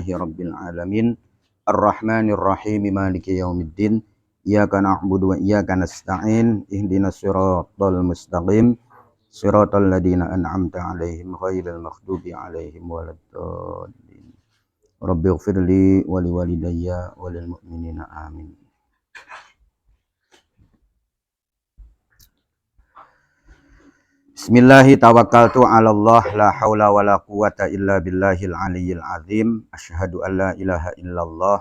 Alhamdulillahi Rabbil Alamin Ar-Rahmanir Rahim Maliki Yaumiddin Iyyaka na'budu wa iyyaka nasta'in Ihdinas siratal mustaqim Siratal ladzina an'amta 'alaihim ghairil maghdubi 'alaihim waladdallin Rabbighfirli wa liwalidayya wa lil mu'minina amin. Bismillahi tawakkaltu 'ala Allah la haula wala quwwata illa billahil aliyyil azim. Asyhadu an la ilaha illallah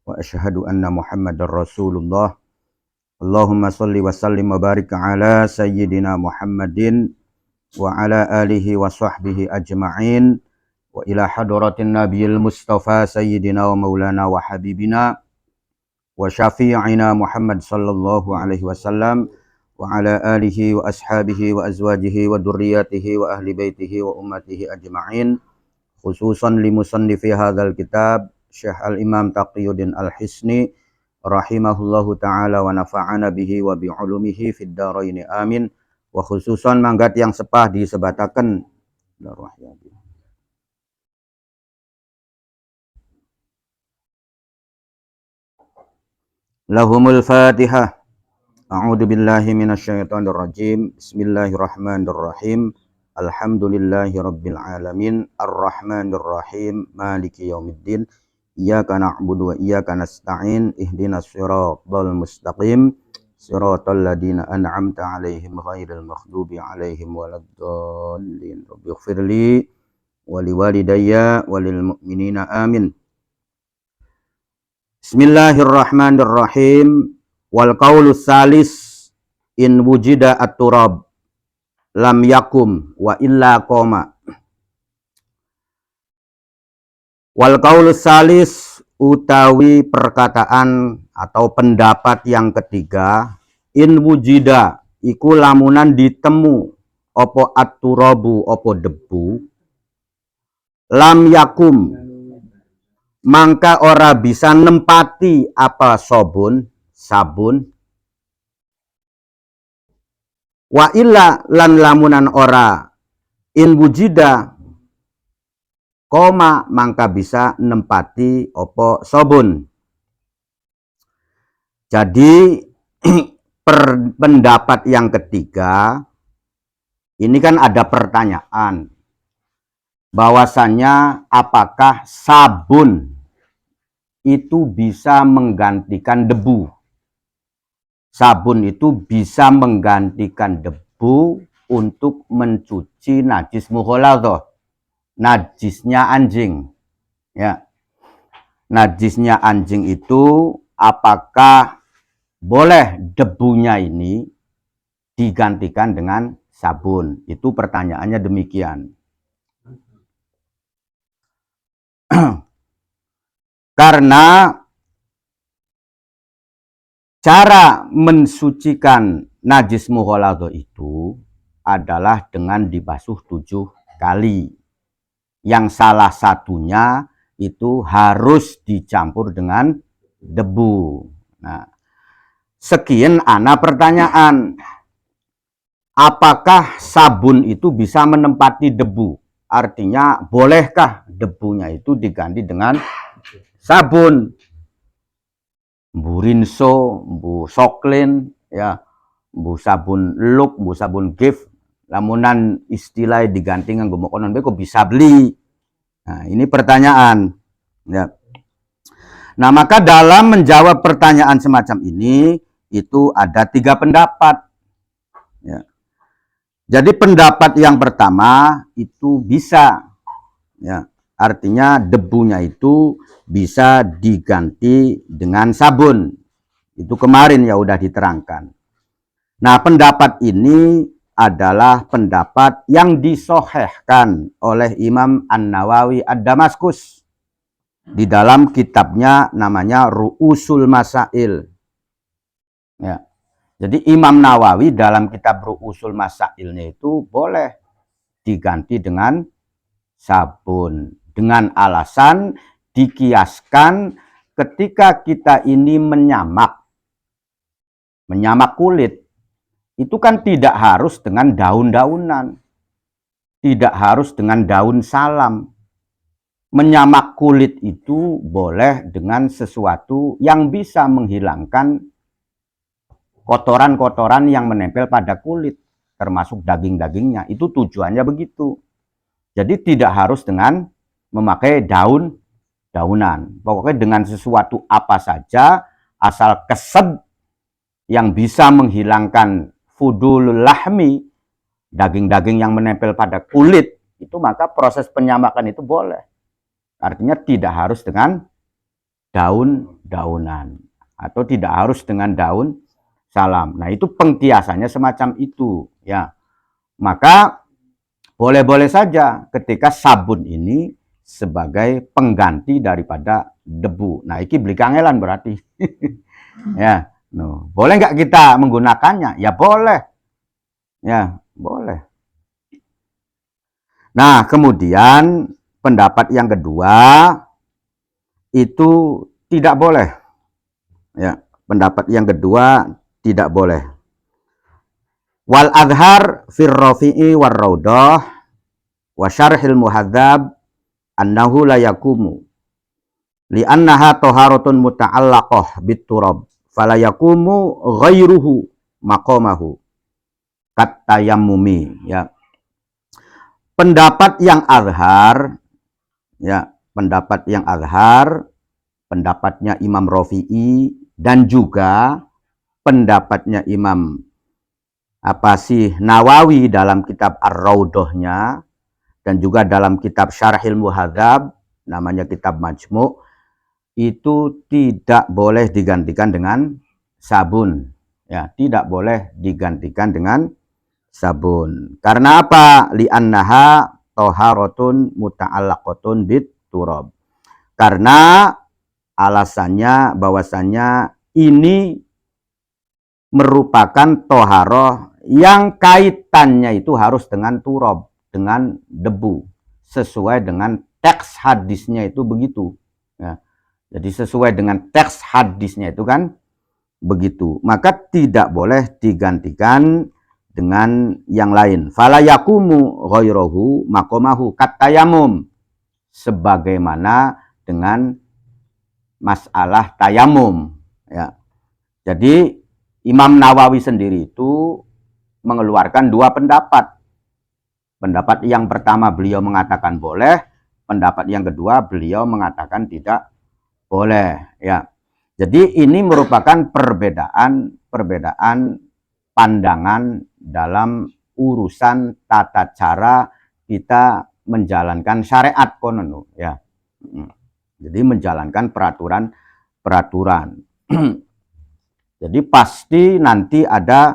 wa asyhadu anna Muhammadar Rasulullah. Allahumma shalli wa sallim wa barik ala sayyidina Muhammadin wa ala alihi wa sahbihi ajma'in wa ila hadratin nabiyil mustafa sayyidina wa maulana wa habibina wa syafi'ina Muhammad sallallahu alaihi wasallam wa ala alihi wa ashabihi wa azwajihi wa dzurriyyatihi wa ahli baitihi wa ummatihi ajma'in, khususan li musannifi hadzal kitab Syekh Al-Imam Taqiyuddin Al-Hisni rahimahullahu taala wa nafa'ana bihi wa bi ulumihi fid dharain amin, wa khususan manggat yang sepah disebataken lahumul Fatihah. A'udzu billahi minasyaitonir rajim. Bismillahirrahmanirrahim. Alhamdulillahirabbil alamin. Arrahmanir rahim. Maliki yaumiddin. Iyyaka na'budu wa iyyaka nasta'in. Ihdinas siratal mustaqim. Siratal ladzina an'amta 'alaihim ghairil maghdubi 'alaihim waladdallin. Rabbighfirli wa liwalidayya wa lil mu'minina amin. Bismillahirrahmanirrahim. Wal qaulu salis in wujida at-turab lam yakum wa illa qoma. Wal qaulu salis utawi perkataan atau pendapat yang ketiga, in wujida iku lamunan ditemu opo at-turabu opo debu, lam yakum mangka ora bisa nempati apa sabun, wa illa lan lamunan ora in wujida koma mangka bisa nempati opo sabun. Jadi pendapat yang ketiga ini kan ada pertanyaan bahwasannya apakah sabun itu bisa menggantikan debu. Sabun itu bisa menggantikan debu untuk mencuci najis mughaladhah, najisnya anjing. Ya. Najisnya anjing itu apakah boleh debunya ini digantikan dengan sabun? Itu pertanyaannya demikian. Karena cara mensucikan najis mughaladhah itu adalah dengan dibasuh 7 kali. Yang salah satunya itu harus dicampur dengan debu. Nah, sekian ana pertanyaan. Apakah sabun itu bisa menempati debu? Artinya bolehkah debunya itu diganti dengan sabun? Mbu Rinso, mbu Soklin, ya, mbu sabun Look, mbu sabun Gift, lamunan istilah diganti nganggo mokonon kok bisa beli. Nah, ini pertanyaan. Ya. Nah, maka dalam menjawab pertanyaan semacam ini itu ada 3 pendapat. Ya. Jadi pendapat yang pertama itu bisa, ya, artinya debunya itu bisa diganti dengan sabun. Itu kemarin ya udah diterangkan. Nah, pendapat ini adalah pendapat yang disohehkan oleh Imam An-Nawawi Ad-Damaskus di dalam kitabnya namanya Ru'usul Masail. Ya. Jadi Imam Nawawi dalam kitab Ru'usul Masailnya itu boleh diganti dengan sabun dengan alasan dikiaskan ketika kita ini menyamak kulit itu kan tidak harus dengan daun-daunan, tidak harus dengan daun salam, menyamak kulit itu boleh dengan sesuatu yang bisa menghilangkan kotoran-kotoran yang menempel pada kulit, termasuk daging-dagingnya. Itu tujuannya begitu. Jadi tidak harus dengan memakai daunan. Pokoknya dengan sesuatu apa saja, asal kesed yang bisa menghilangkan fudulul lahmi, daging-daging yang menempel pada kulit, itu maka proses penyamakan itu boleh. Artinya tidak harus dengan daun-daunan. Atau tidak harus dengan daun salam. Nah, itu pengkiasannya semacam itu. Ya, maka boleh-boleh saja ketika sabun ini sebagai pengganti daripada debu. Nah, ini beli kangelan berarti. Ya, no. Boleh nggak kita menggunakannya? Ya boleh. Ya, boleh. Nah, kemudian pendapat yang kedua itu tidak boleh. Ya, pendapat yang kedua tidak boleh. Wal adhar fir rafi'i war raudah wa syarhil muhadzab annahu la yakumu li'annaha taharatun muta'allaqah bit turab fala yakumu ghairuhu maqamahu kat tayammumi. Ya, pendapat yang azhar, ya, pendapat yang azhar, pendapatnya Imam Rafi'i dan juga pendapatnya Imam Nawawi dalam kitab Ar-Raudhahnya dan juga dalam kitab Syarhil Muhadzab, namanya kitab Majmu', itu tidak boleh digantikan dengan sabun. Ya, tidak boleh digantikan dengan sabun. Karena apa? Li'annaha toharatun muta'allaqatun bit turab. Karena alasannya bahwasannya ini merupakan toharoh yang kaitannya itu harus dengan turab, dengan debu, sesuai dengan teks hadisnya itu begitu. Ya. Jadi sesuai dengan teks hadisnya itu kan begitu. Maka tidak boleh digantikan dengan yang lain. Fala yakumu ghairahu maqamahu katayamum. Sebagaimana dengan masalah tayamum. Ya. Jadi Imam Nawawi sendiri itu mengeluarkan dua pendapat. Pendapat yang pertama beliau mengatakan boleh, pendapat yang kedua beliau mengatakan tidak boleh. Ya, jadi ini merupakan perbedaan pandangan dalam urusan tata cara kita menjalankan syariat konon. Ya, jadi menjalankan peraturan. Jadi pasti nanti ada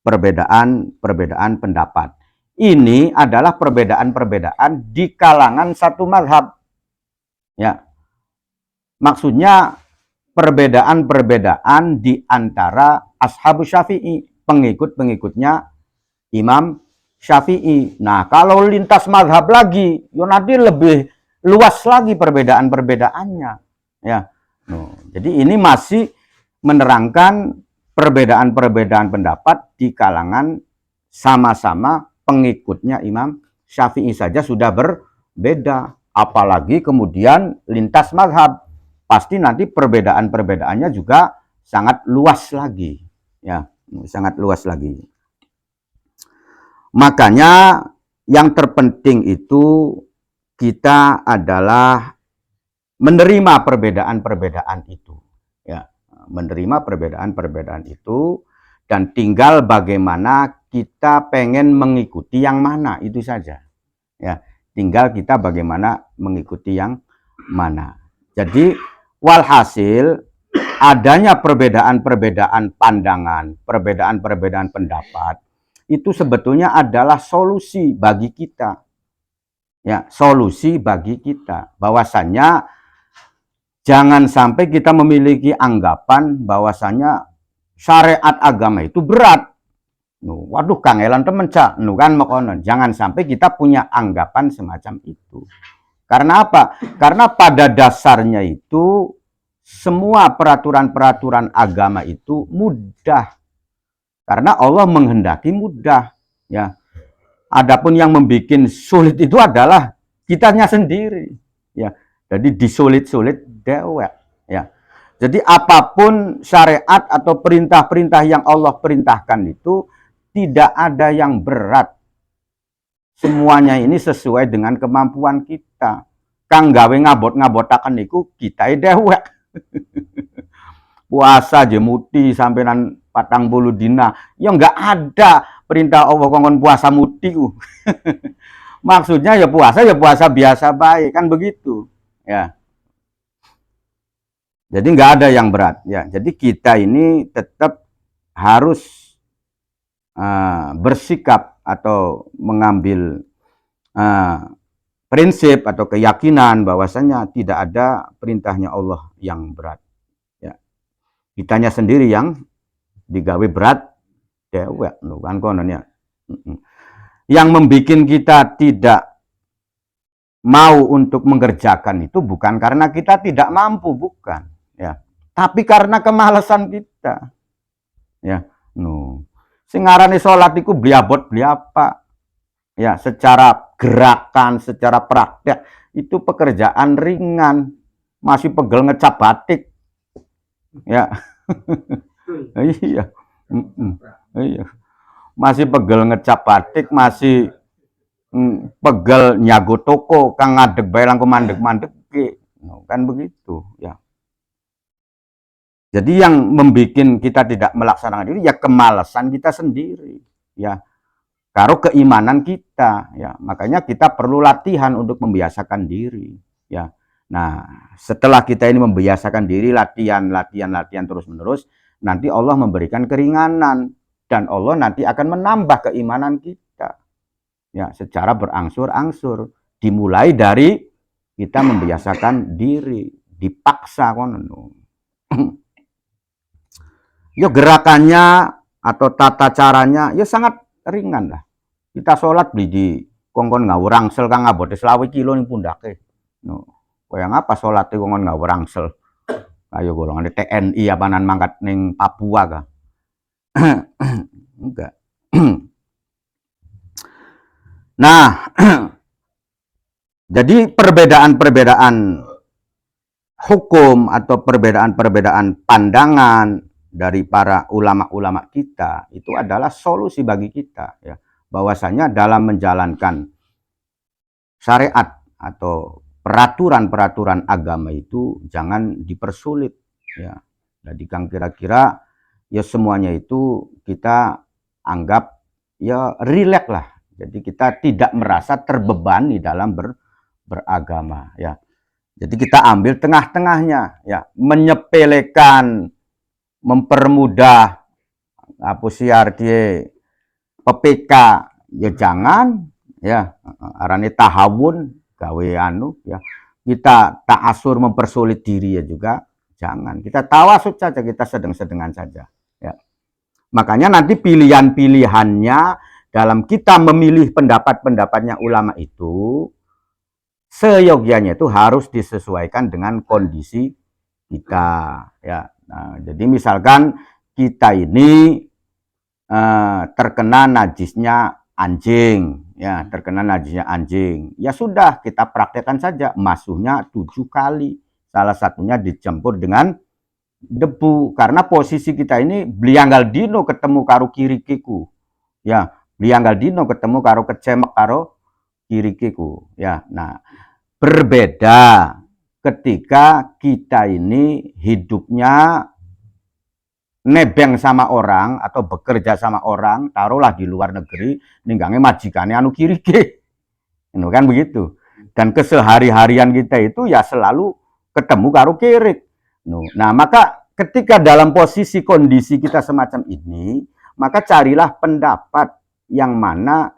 perbedaan pendapat. Ini adalah perbedaan di kalangan satu mazhab. Ya. Maksudnya perbedaan di antara ashabus Syafi'i, pengikut-pengikutnya Imam Syafi'i. Nah, kalau lintas mazhab lagi, ya nanti lebih luas lagi perbedaannya. Ya. Jadi ini masih menerangkan perbedaan pendapat di kalangan sama-sama pengikutnya Imam Syafi'i saja sudah berbeda, apalagi kemudian lintas mazhab, pasti nanti perbedaannya juga sangat luas lagi, ya, sangat luas lagi. Makanya yang terpenting itu kita adalah menerima perbedaan itu, ya, menerima perbedaan itu dan tinggal bagaimana kita pengen mengikuti yang mana, itu saja. Ya, tinggal kita bagaimana mengikuti yang mana. Jadi walhasil adanya perbedaan pandangan, perbedaan pendapat itu sebetulnya adalah solusi bagi kita. Ya, solusi bagi kita. Bahwasannya jangan sampai kita memiliki anggapan bahwasanya syariat agama itu berat. Waduh, kangelan temen cak, kan makonon. Jangan sampai kita punya anggapan semacam itu. Karena apa? Karena pada dasarnya itu semua peraturan agama itu mudah. Karena Allah menghendaki mudah. Ya. Adapun yang membuat sulit itu adalah kitanya sendiri. ya. Jadi disulit-sulit dewek, ya. Jadi apapun syariat atau perintah-perintah yang Allah perintahkan itu tidak ada yang berat. Semuanya ini sesuai dengan kemampuan kita. Kang gawe ngabot-ngabotaken niku kita dewek. Puasa jemuti sampean 40 dina, ya enggak ada perintah Allah kongkon puasa muti ku. Maksudnya ya puasa biasa baik, kan begitu. Ya. Jadi nggak ada yang berat ya. Jadi kita ini tetap harus bersikap atau mengambil prinsip atau keyakinan bahwasanya tidak ada perintahnya Allah yang berat. Ya. Kitanya sendiri yang digawe berat dewek kan konon ya. Yang membuat kita tidak mau untuk mengerjakan itu bukan karena kita tidak mampu, bukan ya, tapi karena kemalasan kita ya. Sing ngarani salat iku bliabot bliapa ya, secara gerakan, secara praktek itu pekerjaan ringan, masih pegel ngecap batik ya. Iya. Iya, masih pegel ngecap batik, masih pegel nyago toko, kang ngadeg bae langkung mandeg-mandeg kan begitu ya. Jadi yang membuat kita tidak melaksanakan itu ya kemalasan kita sendiri ya, karo keimanan kita ya. Makanya kita perlu latihan untuk membiasakan diri ya. Nah, setelah kita ini membiasakan diri, latihan terus menerus, nanti Allah memberikan keringanan dan Allah nanti akan menambah keimanan kita ya, secara berangsur-angsur. Dimulai dari kita membiasakan diri, dipaksa kono. Ya gerakannya atau tata caranya ya sangat ringan lah. Kita sholat beli di kongkon ngawurangsel kang ngabote 20 kilo ning pundake. Kaya ngapa sholat kongkon ngawurangsel? Ayo golongan TNI apanan mangkat ning Papua kah? Enggak. Nah, jadi perbedaan-perbedaan hukum atau perbedaan-perbedaan pandangan dari para ulama-ulama kita itu adalah solusi bagi kita ya, bahwasanya dalam menjalankan syariat atau peraturan-peraturan agama itu jangan dipersulit ya. Jadi kang kira-kira ya semuanya itu kita anggap ya rileks lah. Jadi kita tidak merasa terbebani dalam beragama ya. Jadi kita ambil tengah-tengahnya ya, menyepelekan, mempermudah apa siar dia PPK ya jangan ya, arane tahawun gawe anu ya. Kita ta'asur mempersulit diri ya juga jangan. Kita tawasud saja, kita sedang-sedengan saja ya. Makanya nanti pilihan-pilihannya dalam kita memilih pendapat-pendapatnya ulama itu seyogyanya itu harus disesuaikan dengan kondisi kita ya. Nah, jadi misalkan kita ini terkena najisnya anjing ya, terkena najisnya anjing, ya sudah kita praktekkan saja masuhnya 7 kali, salah satunya dicampur dengan debu, karena posisi kita ini blianggal dino ketemu karo kirikiku ya, blianggal dino ketemu karo kecemek karo kirikiku ya. Nah, berbeda ketika kita ini hidupnya nebeng sama orang atau bekerja sama orang, taruhlah di luar negeri, ninggange majikannya anu kirike. Kan begitu. Dan kesehari-harian kita itu ya selalu ketemu karo kirik. Nah, maka ketika dalam posisi kondisi kita semacam ini, maka carilah pendapat yang mana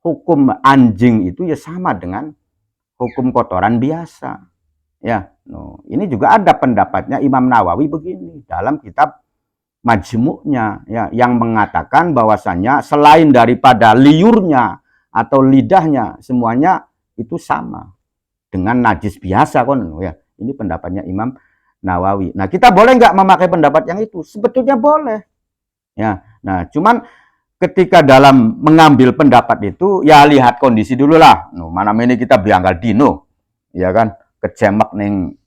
hukum anjing itu ya sama dengan hukum kotoran biasa. Ya, ini juga ada pendapatnya Imam Nawawi begini dalam kitab Majmu'nya ya, yang mengatakan bahwasannya selain daripada liurnya atau lidahnya semuanya itu sama dengan najis biasa kan ya. Ini pendapatnya Imam Nawawi. Nah, kita boleh nggak memakai pendapat yang itu? Sebetulnya boleh. Ya. Nah, cuman ketika dalam mengambil pendapat itu ya lihat kondisi dulu lah. Mana ini kita bianggal dino. Ya kan? kejemek ning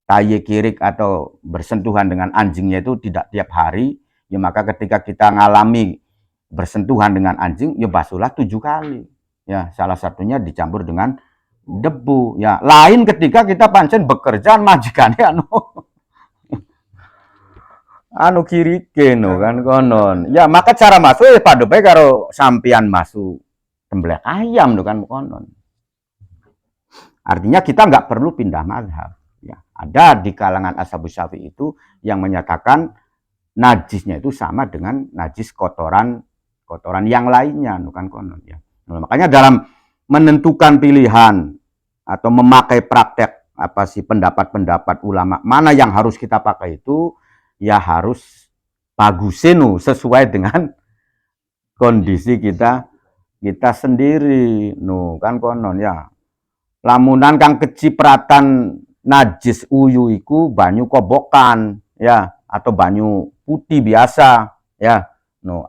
tayi kirik atau bersentuhan dengan anjingnya itu tidak tiap hari, ya maka ketika kita ngalami bersentuhan dengan anjing, ya basuhlah 7 kali. Ya, salah satunya dicampur dengan debu. Ya, lain ketika kita pancen bekerja majikane anu kirike no kan konon. Ya, maka cara masuk ya padha bae karo sampean masuk tembelek ayam no kan konon. Artinya kita nggak perlu pindah mazhab. Ya, ada di kalangan Ashabus Syafi'i itu yang menyatakan najisnya itu sama dengan najis kotoran yang lainnya, bukan konon ya. Nah, makanya dalam menentukan pilihan atau memakai praktek apa sih pendapat-pendapat ulama mana yang harus kita pakai itu ya harus bagusin sesuai dengan kondisi kita sendiri kan konon ya. Lamunan kang kecipratan najis uyu iku banyu kobokan ya atau banyu putih biasa ya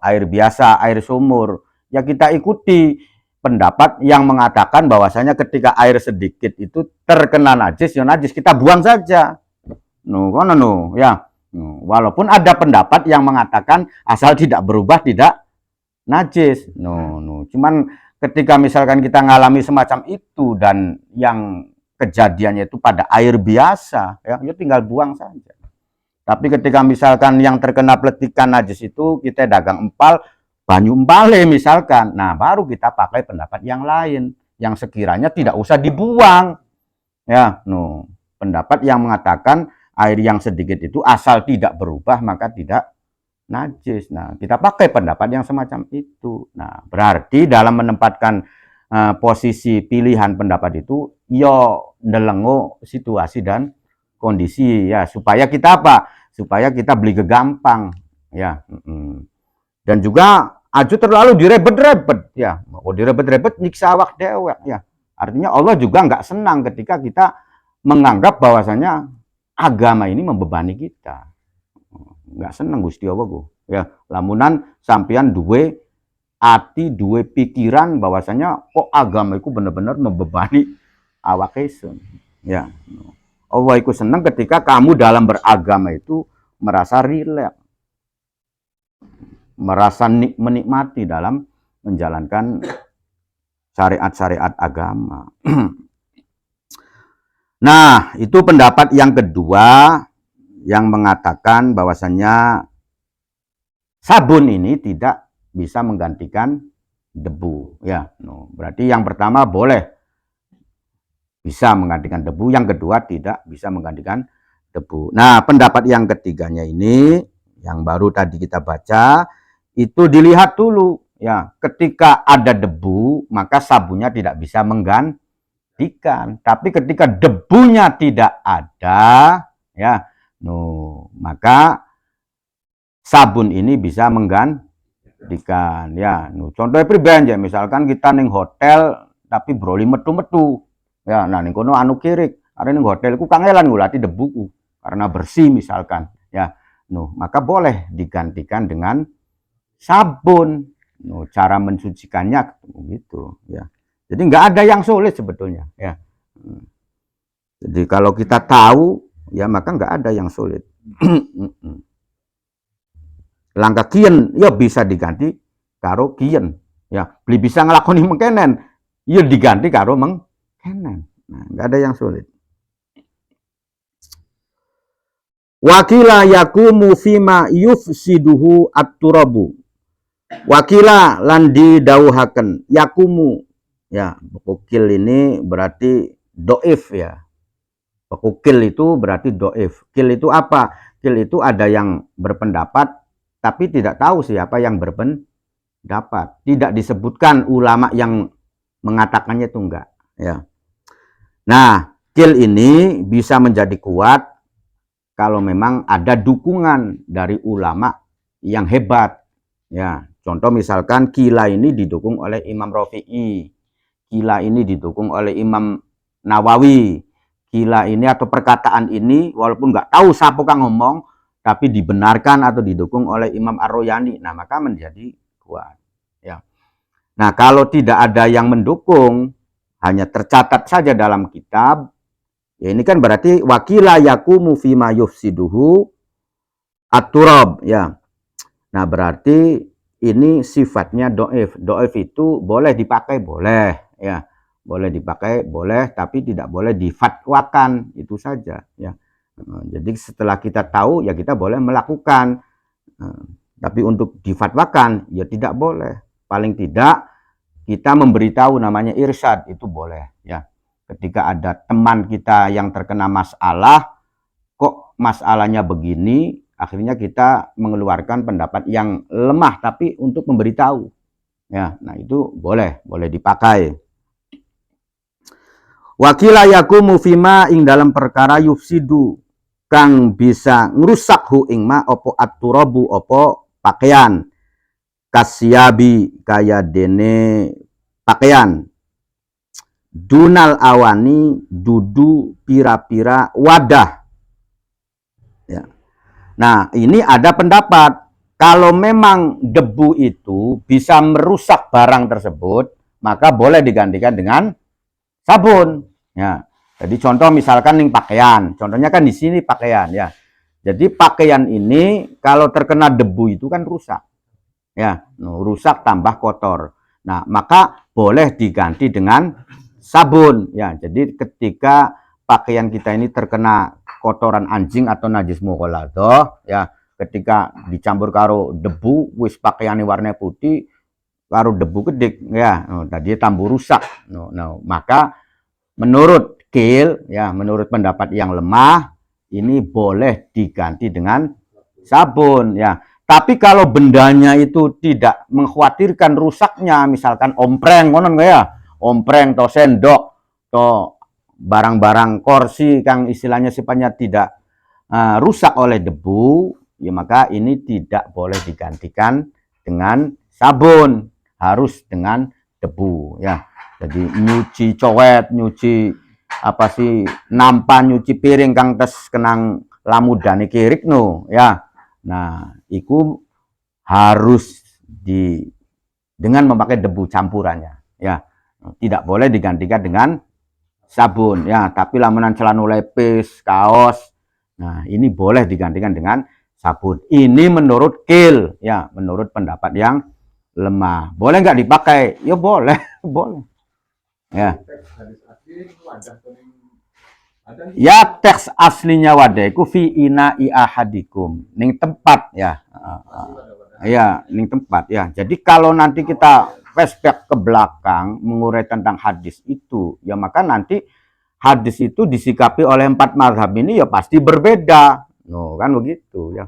air biasa, air sumur ya kita ikuti pendapat yang mengatakan bahwasanya ketika air sedikit itu terkena najis ya najis kita buang saja kono ya walaupun ada pendapat yang mengatakan asal tidak berubah tidak najis cuman ketika misalkan kita ngalami semacam itu dan yang kejadiannya itu pada air biasa, ya tinggal buang saja. Tapi ketika misalkan yang terkena peletikan najis itu kita dagang empal, banyu empale misalkan, nah baru kita pakai pendapat yang lain yang sekiranya tidak usah dibuang. Ya, pendapat yang mengatakan air yang sedikit itu asal tidak berubah maka tidak najis. Nah, kita pakai pendapat yang semacam itu. Nah, berarti dalam menempatkan posisi pilihan pendapat itu, yo ndelengo situasi dan kondisi ya supaya kita apa? Supaya kita beli kegampang ya. Dan juga aja terlalu direbet-rebet ya. Mau direbet-rebet nyiksa awak dewek ya. Artinya Allah juga nggak senang ketika kita menganggap bahwasanya agama ini membebani kita. Nggak seneng Gusti Allah ya lamunan sampean duwe ati duwe pikiran bahwasanya kok agama itu benar-benar membebani awak isun ya Allah itu seneng ketika kamu dalam beragama itu merasa rileks merasa menikmati dalam menjalankan syariat-syariat agama. Nah itu pendapat yang kedua yang mengatakan bahwasannya sabun ini tidak bisa menggantikan debu ya berarti yang pertama boleh bisa menggantikan debu yang kedua tidak bisa menggantikan debu. Nah pendapat yang ketiganya ini yang baru tadi kita baca itu dilihat dulu ya ketika ada debu maka sabunnya tidak bisa menggantikan tapi ketika debunya tidak ada ya maka sabun ini bisa menggantikan ya contohnya pribadi ya misalkan kita ning hotel tapi broli metu-metu ya nah ning kono anu kirik are ning hotel ku kangelan ngulati debuku karena bersih misalkan ya maka boleh digantikan dengan sabun cara mensucikannya gitu ya jadi nggak ada yang sulit sebetulnya ya jadi kalau kita tahu ya maka nggak ada yang sulit. Langkah kien ya bisa diganti karo kien ya beli bisa ngelakoni mengkenen ya diganti karo mengkenen nah, nggak ada yang sulit. Wakila yakumu fima yufsiduhu at-turabu wakila lan didauhaken yakumu ya ukil ini berarti doif ya kil itu berarti doif. Kil itu apa? Kil itu ada yang berpendapat tapi tidak tahu siapa yang berpendapat. Tidak disebutkan ulama yang mengatakannya itu enggak. Ya. Nah, kil ini bisa menjadi kuat kalau memang ada dukungan dari ulama yang hebat. Ya, contoh misalkan kila ini didukung oleh Imam Rafi'i. Kila ini didukung oleh Imam Nawawi. Gila ini atau perkataan ini walaupun nggak tahu siapa kang ngomong tapi dibenarkan atau didukung oleh Imam Ar-Royani nah maka menjadi kuat ya. Nah kalau tidak ada yang mendukung hanya tercatat saja dalam kitab Ya ini kan berarti wakila yakumu fima yufsiduhu at-turab ya. Nah, berarti ini sifatnya doif. Doif itu boleh dipakai, boleh ya. Boleh dipakai, boleh, tapi tidak boleh difatwakan, itu saja ya. Jadi setelah kita tahu ya kita boleh melakukan. Tapi untuk difatwakan ya tidak boleh. Paling tidak kita memberitahu, namanya irsyad, itu boleh ya. Ketika ada teman kita yang terkena masalah, kok masalahnya begini, akhirnya kita mengeluarkan pendapat yang lemah tapi untuk memberitahu ya. Nah itu boleh dipakai. Wakila yakumu fima ing dalam perkara yufsidu kang bisa ngerusak hu ing ma opo aturabu opo pakaian, kasyabi kaya dene pakaian, dunal awani dudu pira-pira wadah ya. Nah, ini ada pendapat, kalau memang debu itu bisa merusak barang tersebut, maka boleh digantikan dengan sabun. Ya. Jadi contoh misalkan nih pakaian, contohnya kan di sini pakaian ya. Jadi pakaian ini kalau terkena debu itu kan rusak. Ya, rusak tambah kotor. Nah, maka boleh diganti dengan sabun ya. Jadi ketika pakaian kita ini terkena kotoran anjing atau najis mughaladah ya, ketika dicampur karo debu wis pakaiannya warna putih karo debu kedik ya, tadi tambah rusak. Maka menurut Kil ya, menurut pendapat yang lemah, ini boleh diganti dengan sabun ya. Tapi kalau bendanya itu tidak mengkhawatirkan rusaknya, misalkan ompreng ngonon ya, ompreng atau sendok atau barang-barang kursi yang istilahnya sifatnya tidak rusak oleh debu, ya maka ini tidak boleh digantikan dengan sabun, harus dengan debu ya. Jadi nyuci cowet, nyuci apa sih, nampan, nyuci piring kang tes kenang lamudane kirik no ya. Nah, itu harus dengan memakai debu campurannya ya. Tidak boleh digantikan dengan sabun ya, tapi lamunan celana lepis, kaos, nah ini boleh digantikan dengan sabun. Ini menurut Kil ya, menurut pendapat yang lemah. Boleh nggak dipakai? Ya boleh, boleh. Ya. Ya teks aslinya wadaiku fi ina ahadikum. Ning tempat ya. Ya, ning tempat ya. Jadi kalau nanti kita flashback ke belakang mengurai tentang hadis itu, ya maka nanti hadis itu disikapi oleh 4 mazhab ini ya pasti berbeda. No, kan begitu ya.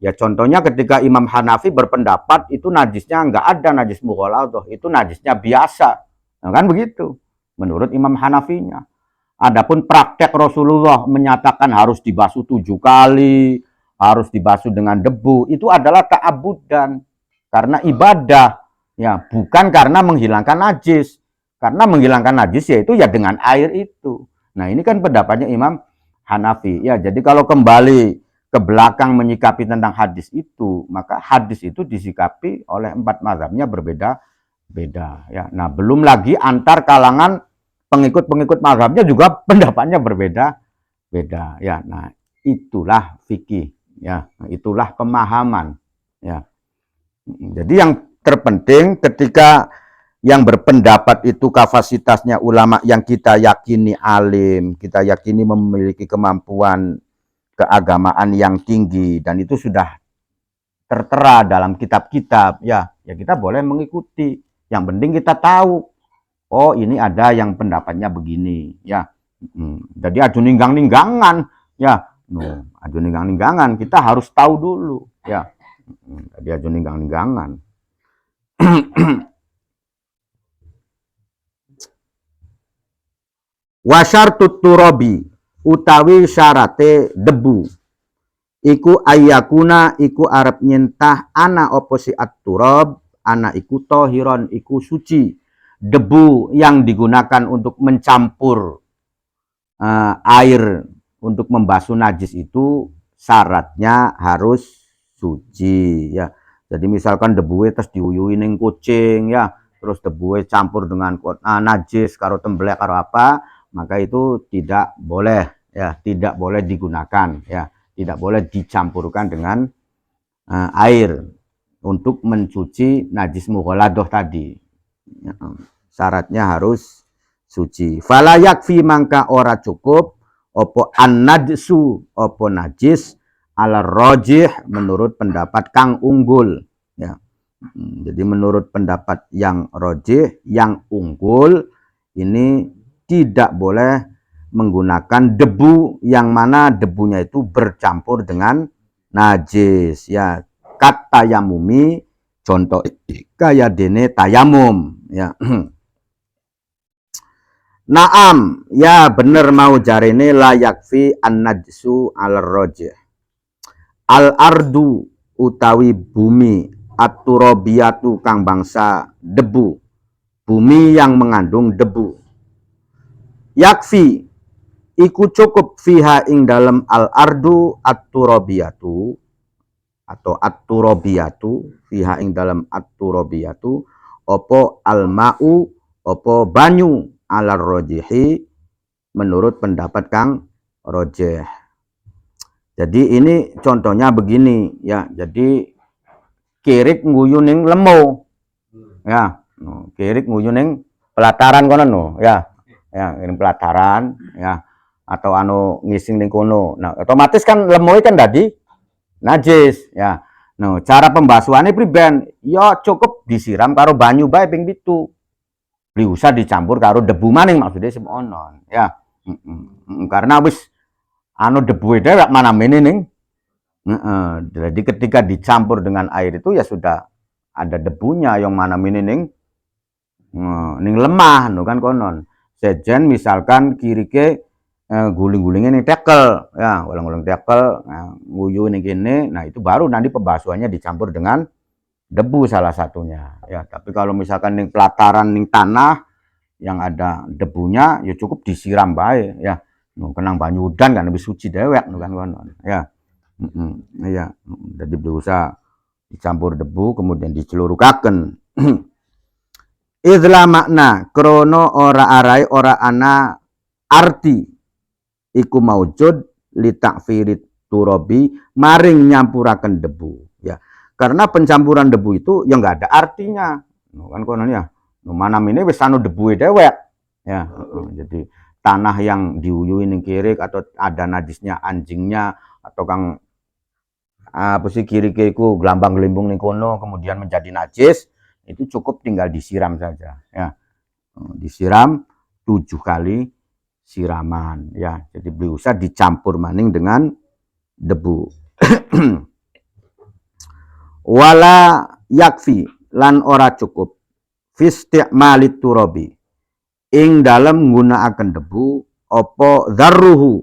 Ya contohnya ketika Imam Hanafi berpendapat itu najisnya nggak ada najis mughaladah, itu najisnya biasa. Nah, kan begitu. Menurut Imam Hanafinya. Adapun praktek Rasulullah menyatakan harus dibasuh 7 kali, harus dibasuh dengan debu, itu adalah ta'abudan, karena ibadah, ya bukan karena menghilangkan najis. Karena menghilangkan najis yaitu ya dengan air itu. Nah ini kan pendapatnya Imam Hanafi. Ya jadi kalau kembali ke belakang menyikapi tentang hadis itu, maka hadis itu disikapi oleh 4 mazhabnya berbeda-beda. Ya, nah belum lagi antar kalangan pengikut-pengikut mazhabnya juga pendapatnya berbeda-beda ya. Nah, itulah fikih ya, itulah pemahaman ya. Jadi yang terpenting ketika yang berpendapat itu kapasitasnya ulama yang kita yakini alim, kita yakini memiliki kemampuan keagamaan yang tinggi dan itu sudah tertera dalam kitab-kitab ya, ya kita boleh mengikuti. Yang penting kita tahu, oh ini ada yang pendapatnya begini ya. Jadi aju ninggang-ninggangan ya. Aju ninggang-ninggangan kita harus tahu dulu ya. Jadi aju ninggang-ninggangan. Wasyartut turabi utawi syarate debu iku ayakuna iku arep nyentah ana opo si at-turab, ana iku tohiron iku suci. Debu yang digunakan untuk mencampur air untuk membasuh najis itu syaratnya harus suci ya. Jadi misalkan debu terus diuyui ning kucing ya, terus debu campur dengan najis karo temblek karo apa, maka itu tidak boleh, ya, tidak boleh digunakan, ya, tidak boleh dicampurkan dengan air untuk mencuci najis mughaladah tadi. Ya, syaratnya harus suci. Fala yakfi mangka ora cukup opo an-najsu opo najis ala rajih menurut pendapat kang unggul, ya. Jadi menurut pendapat yang rajih, yang unggul, ini tidak boleh menggunakan debu yang mana debunya itu bercampur dengan najis, ya. Kat tayamumi, contoh kaya dene tayamum, ya. Naam, ya bener mau jarene la yakfi an-najsu al rajih. Al ardu utawi bumi, at-turabiyatu kang bangsa debu, bumi yang mengandung debu. Yakfi iku cukup fiha ing dalam al ardu at-turabiyatu atau at-turabiyatu, fiha ing dalam at-turabiyatu opo al ma'u opo banyu ala rojihi menurut pendapat kang rojeh. Jadi ini contohnya begini, ya. Jadi kirik nguyu ning lemo, ya. Kirik nguyu ning pelataran kono no, ya. Ya, ini pelataran, ya. Atau anu ngising ning kono. Nah, otomatis kan lemo kan tadi najis, ya. No, cara pembasuhannya priben, ya cukup disiram karo banyu bae ping 7. Beli usah dicampur karo debu maning maksudnya semono, ya. Karena wis anu debu itu mana mene ning. Jadi ketika dicampur dengan air itu ya sudah ada debunya yang mana mene ning ning lemah no kan konon. Sejen misalkan kiri ke guling-gulingnya ning tekel, ya, ulang-ulang tekel, nguyu ning kene, nah itu baru nanti pembasuhannya dicampur dengan debu salah satunya, ya. Tapi kalau misalkan ning pelataran ning tanah yang ada debunya ya cukup disiram bae, ya. Kenang banyu udan kan lebih suci dewek kan konon, ya. Ya, jadi berusaha dicampur debu kemudian dicelurukaken. Idla makna krono ora arai ora ana arti iku maujud li takfirit turabi maring nyampuraken debu, ya. Karena pencampuran debu itu ya nggak ada artinya, kan konon, ya. Mana ini wis anu debu dewek, ya. Jadi tanah yang diuyui ning kirik atau ada najisnya anjingnya atau kang apa sih kiri-kiriku gelambang gelimbung ning kono kemudian menjadi najis, itu cukup tinggal disiram saja, ya. Disiram 7 kali siraman, ya. Jadi beli usah dicampur maning dengan debu. Wala yakfi lan ora cukup fisti'malit turabi ing dalam nggunakaken debu opo dzarruhu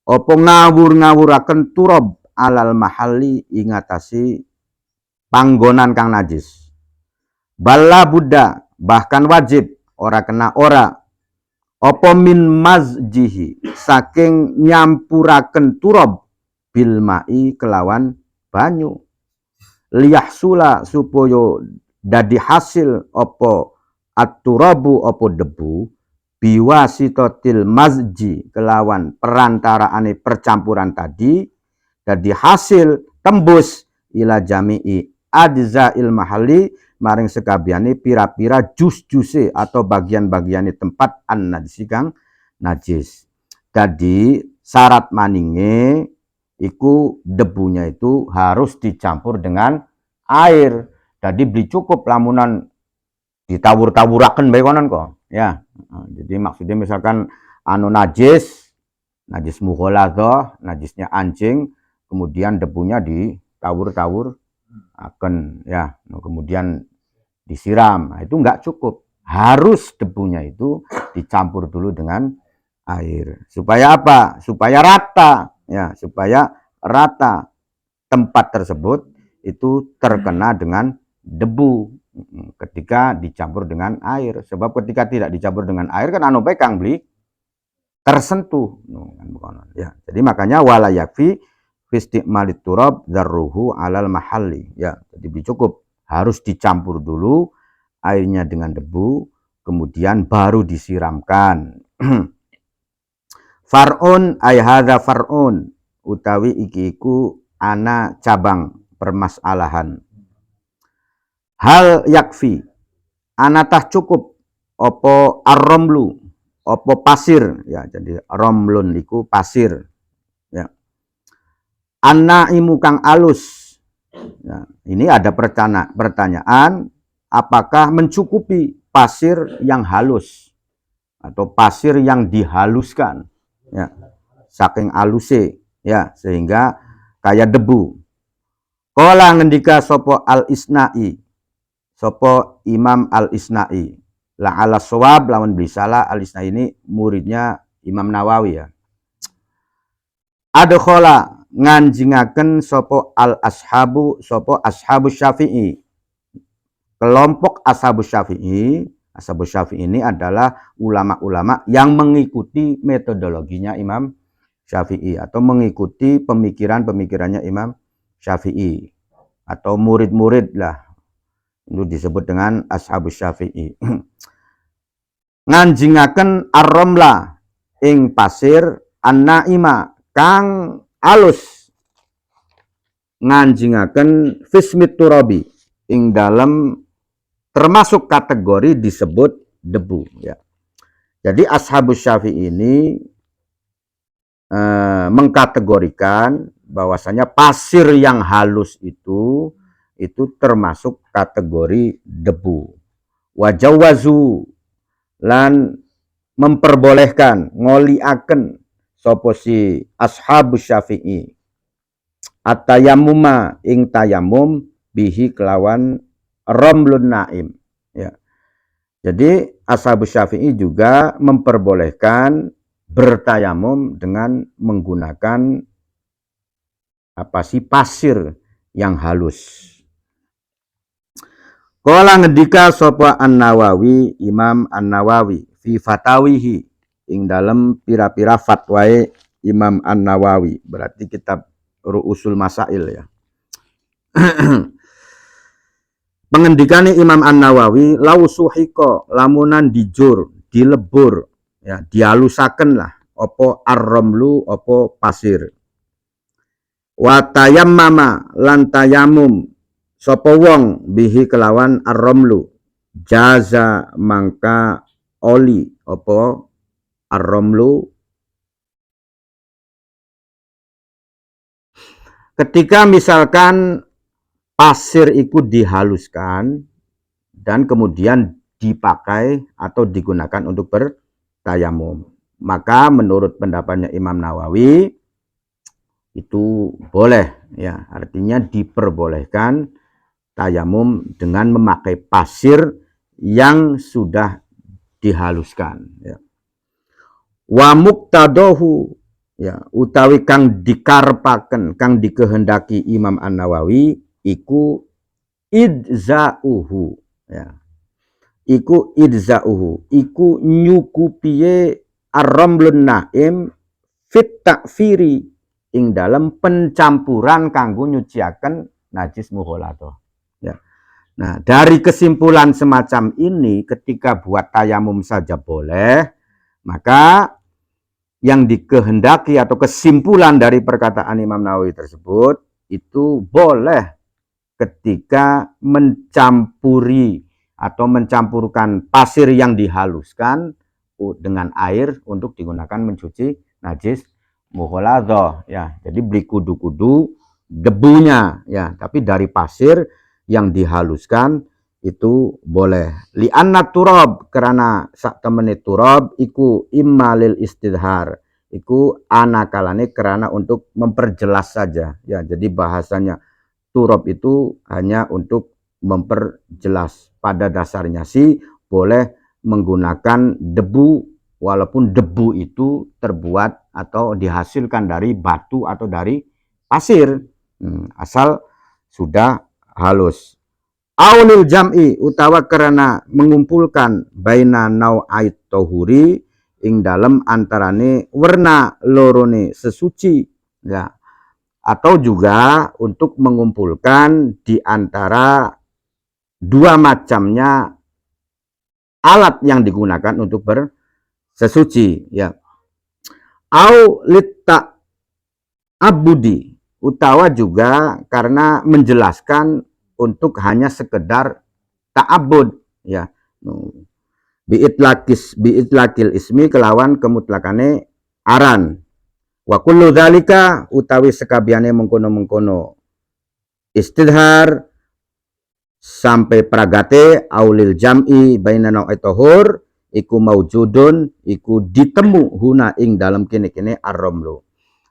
opo ngawur-ngawuraken turab alal mahalli ingatasi panggonan kang najis. Balla buddha bahkan wajib ora kena ora opo min mazjihi saking nyampuraken turab bil mai kelawan banyu liyahsula supaya dadi hasil opo at-turabu opo debu biwasitatil mazji kelawan perantaraane percampuran tadi dadi hasil tembus ila jami'i ajza'il mahalli maring sekabiane pira-pira jus-juse atau bagian-bagiane tempat an-najis kang najis. Jadi syarat maninge iku debunya itu harus dicampur dengan air. Jadi beli cukup lamunan ditawur-tawuraken bae konon kok, ya. Jadi maksudnya misalkan anu najis mughaladhah, najisnya anjing, kemudian debunya ditawur-tawur akan, ya. Kemudian disiram. Nah, itu enggak cukup. Harus debunya itu dicampur dulu dengan air. Supaya apa? Supaya rata, ya, supaya rata tempat tersebut itu terkena dengan debu ketika dicampur dengan air. Sebab ketika tidak dicampur dengan air kan anu bae kang beli tersentuh, ya. Jadi makanya wala yakfi fisti'malit turab dzarruhu alal mahalli, ya. Jadi cukup harus dicampur dulu airnya dengan debu kemudian baru disiramkan. Far'un ay hadza far'un utawi iki iku ana cabang permasalahan. Hal yakfi anatah cukup opo ar-ramlu opo pasir ya, jadi ramlun iku pasir ya. An-naimu kang alus ya, ini ada pertanyaan apakah mencukupi pasir yang halus atau pasir yang dihaluskan ya, saking aluse ya sehingga kayak debu. Qala ngendika sopo al-Isna'i sopo Imam al-Isna'i la'ala shawab lawan bisalah. Al-Isna'i ini muridnya Imam Nawawi ya. Adkhala nganjingaken sopo al-ashabu sopo ashabu Syafi'i, kelompok ashabu Syafi'i. Ashabu Syafi'i ini adalah ulama-ulama yang mengikuti metodologinya Imam Syafi'i atau mengikuti pemikirannya Imam Syafi'i atau murid-murid lah, itu disebut dengan ashabu Syafi'i. Nganjingaken ar-ramla ing pasir an-naima kang alus, nganjingaken fismit turabi ing dalam termasuk kategori disebut debu ya. Jadi ashabu Syafi'i ini mengkategorikan bahwasanya pasir yang halus itu termasuk kategori debu. Wajawazu lan memperbolehkan ngoliaken sapa si ashabu Syafi'i at-tayammuma ing tayamum bihi kelawan ramlun naim ya. Jadi ashabu Syafi'i juga memperbolehkan bertayamum dengan menggunakan pasir yang halus. Qala ngendika sapa An-Nawawi, Imam An-Nawawi fi fatawihi ing dalem pira-pira fatwae Imam An-Nawawi, berarti kitab Ru'usul Masail ya. Pengendikane Imam An-Nawawi lau suhiko lamunan dijur, dilebur ya, dihalusaken lah opo ar-ramlu opo pasir. Wa tayammama lan tayamum sapa wong bihi kelawan ar-ramlu jaza mangka oli opo ar-ramlu ketika misalkan pasir itu dihaluskan dan kemudian dipakai atau digunakan untuk bertayamum, maka menurut pendapatnya Imam Nawawi itu boleh ya, artinya diperbolehkan tayamum dengan memakai pasir yang sudah dihaluskan ya. Wa muqtadahu ya, utawi kang dikarpaken kang dikehendaki Imam An-Nawawi iku idza'uhu ya, iku idza'uhu iku nyukupiye ar-ramlun naim fit takfiri ing dalam pencampuran kanggo nyuciaken najis mughaladhah ya. Nah, dari kesimpulan semacam ini ketika buat tayamum saja boleh, maka yang dikehendaki atau kesimpulan dari perkataan Imam Nawawi tersebut itu boleh ketika mencampuri atau mencampurkan pasir yang dihaluskan dengan air untuk digunakan mencuci najis mughaladhah ya. Jadi beli kudu-kudu debunya ya, tapi dari pasir yang dihaluskan itu boleh. Li'anna turab, karena sak temene turab iku immalil istidhar, iku anakalane karena untuk memperjelas saja ya. Jadi bahasanya turab itu hanya untuk memperjelas. Pada dasarnya sih boleh menggunakan debu, walaupun debu itu terbuat atau dihasilkan dari batu atau dari pasir, asal sudah halus. Aulil jam'i, utawa karena mengumpulkan baina nau'ait tohuri ing dalam antarane warna lorone sesuci ya, atau juga untuk mengumpulkan di antara dua macamnya alat yang digunakan untuk bersesuci ya. au litta abudi, utawa juga karena menjelaskan untuk hanya sekedar ta'abud, ya. Biitlakil ismi kelawan kemutlakane aran. Wa kullu dzalika utawi sekabiane mengkono-mengkono istidhar sampai pragate aulil jam'i baina nau'i tahur iku maujudun iku ditemu huna ing dalam kene-kene ar-ramlu.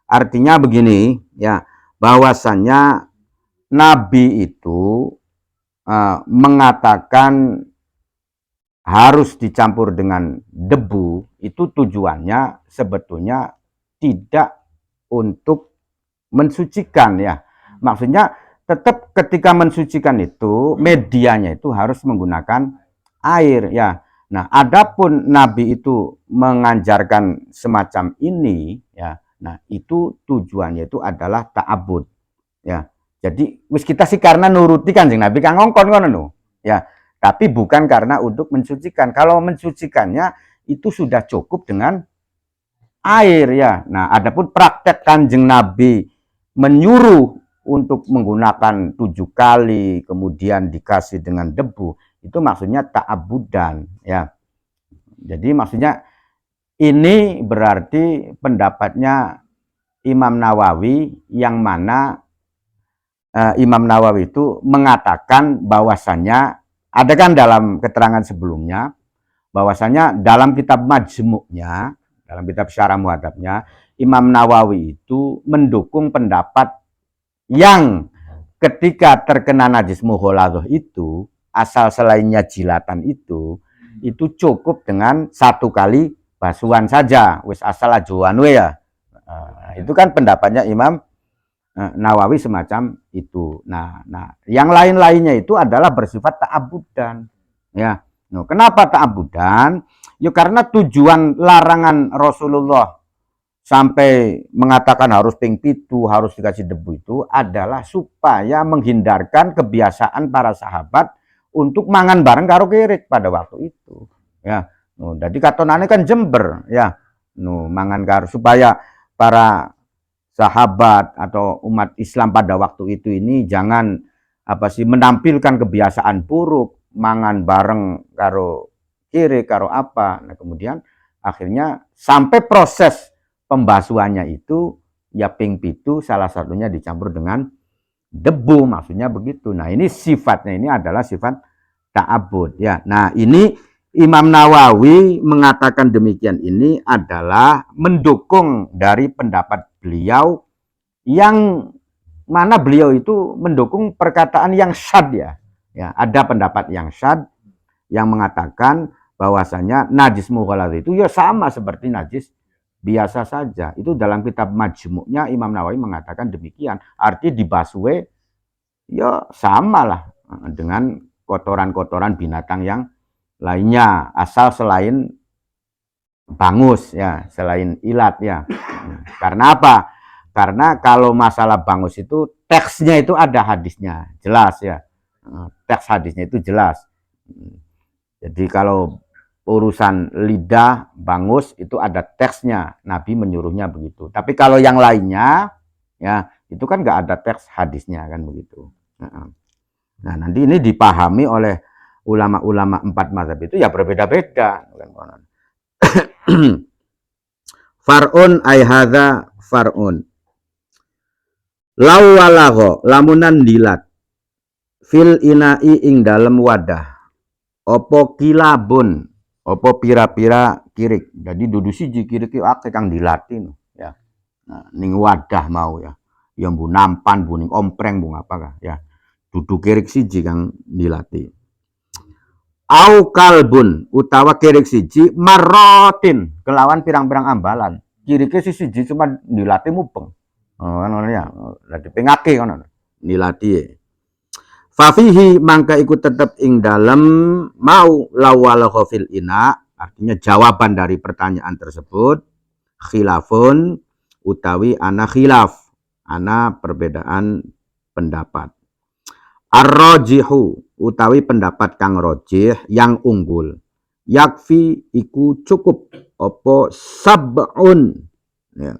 Artinya begini, ya, bahwasannya Nabi itu mengatakan harus dicampur dengan debu, itu tujuannya sebetulnya tidak untuk mensucikan, ya. Maksudnya tetap ketika mensucikan itu medianya itu harus menggunakan air, ya. Nah, adapun Nabi itu mengajarkan semacam ini, ya. Nah, itu tujuannya itu adalah ta'abud, ya. Jadi wis kita sih karena nuruti Kanjeng Nabi kang ngongkon ngono, ya. Tapi bukan karena untuk mensucikan. Kalau mensucikannya itu sudah cukup dengan air, ya. Nah, adapun praktek Kanjeng Nabi menyuruh untuk menggunakan 7 kali kemudian dikasih dengan debu, itu maksudnya ta'abudan, ya. Jadi maksudnya ini berarti pendapatnya Imam Nawawi, yang mana Imam Nawawi itu mengatakan bahwasannya, ada kan dalam keterangan sebelumnya, bahwasannya dalam kitab Majmu'nya, dalam kitab Syarah Muhadzabnya, Imam Nawawi itu mendukung pendapat yang ketika terkena najis mughalathah itu, asal selainnya jilatan itu cukup dengan 1 kali basuhan saja, wis asal ajuan ya. Itu kan pendapatnya Imam Nawawi semacam itu. Nah, yang lain-lainnya itu adalah bersifat ta'abudan, ya. Nah, kenapa ta'abudan? Ya karena tujuan larangan Rasulullah sampai mengatakan harus ping pitu, harus dikasih debu itu adalah supaya menghindarkan kebiasaan para sahabat untuk mangan bareng karo kirik pada waktu itu, ya. Jadi katonane kan jember, ya. Mangan karo supaya para sahabat atau umat Islam pada waktu itu ini jangan menampilkan kebiasaan buruk, mangan bareng karo kiri karo apa. Nah, kemudian akhirnya sampai proses pembasuhannya itu ya ping pitu salah satunya dicampur dengan debu, maksudnya begitu. Nah, ini sifatnya ini adalah sifat ta'abud, ya. Nah, ini Imam Nawawi mengatakan demikian ini adalah mendukung dari pendapat beliau, yang mana beliau itu mendukung perkataan yang syad, ya. Ya, ada pendapat yang syad yang mengatakan bahwasanya najis mughalathah itu ya sama seperti najis biasa saja. Itu dalam kitab Majmu'nya Imam Nawawi mengatakan demikian. Arti dibasuh ya sama lah dengan kotoran-kotoran binatang yang lainnya, asal selain bangus, ya, selain ilat, ya. Karena apa? Karena kalau masalah bangus itu teksnya itu ada hadisnya, jelas, ya. Teks hadisnya itu jelas. Jadi kalau urusan lidah bangus itu ada teksnya, Nabi menyuruhnya begitu. Tapi kalau yang lainnya, ya, itu kan nggak ada teks hadisnya, kan begitu. Nah, nanti ini dipahami oleh ulama-ulama 4 mazhab itu ya berbeda-beda. Far'un ay hadza far'un. Lawalago lamunan dilat fil inai ing dalam wadah. Opo kilabun, opo pira-pira kirik. Jadi dudu siji kirik akeh kang dilatin, ya. Nah, ning wadah mau, ya. Ya mbu nampan, bu ning ompreng, bu ngapa ya. Dudu kirik siji kang dilati. Au kalbun utawa kirik siji marotin kelawan pirang-pirang ambalan. Kirike siji cuma dilati mupeng. Oh, kan ya. Lagi pengake kan dilati. Fafihi mangka ikut tetap ing dalam mau lawal khofil ina, artinya jawaban dari pertanyaan tersebut, khilafun utawi ana khilaf, ana perbedaan pendapat. Ar-rajihu utawi pendapat kang rojih yang unggul. Yakfi iku cukup opo sab'un Ya.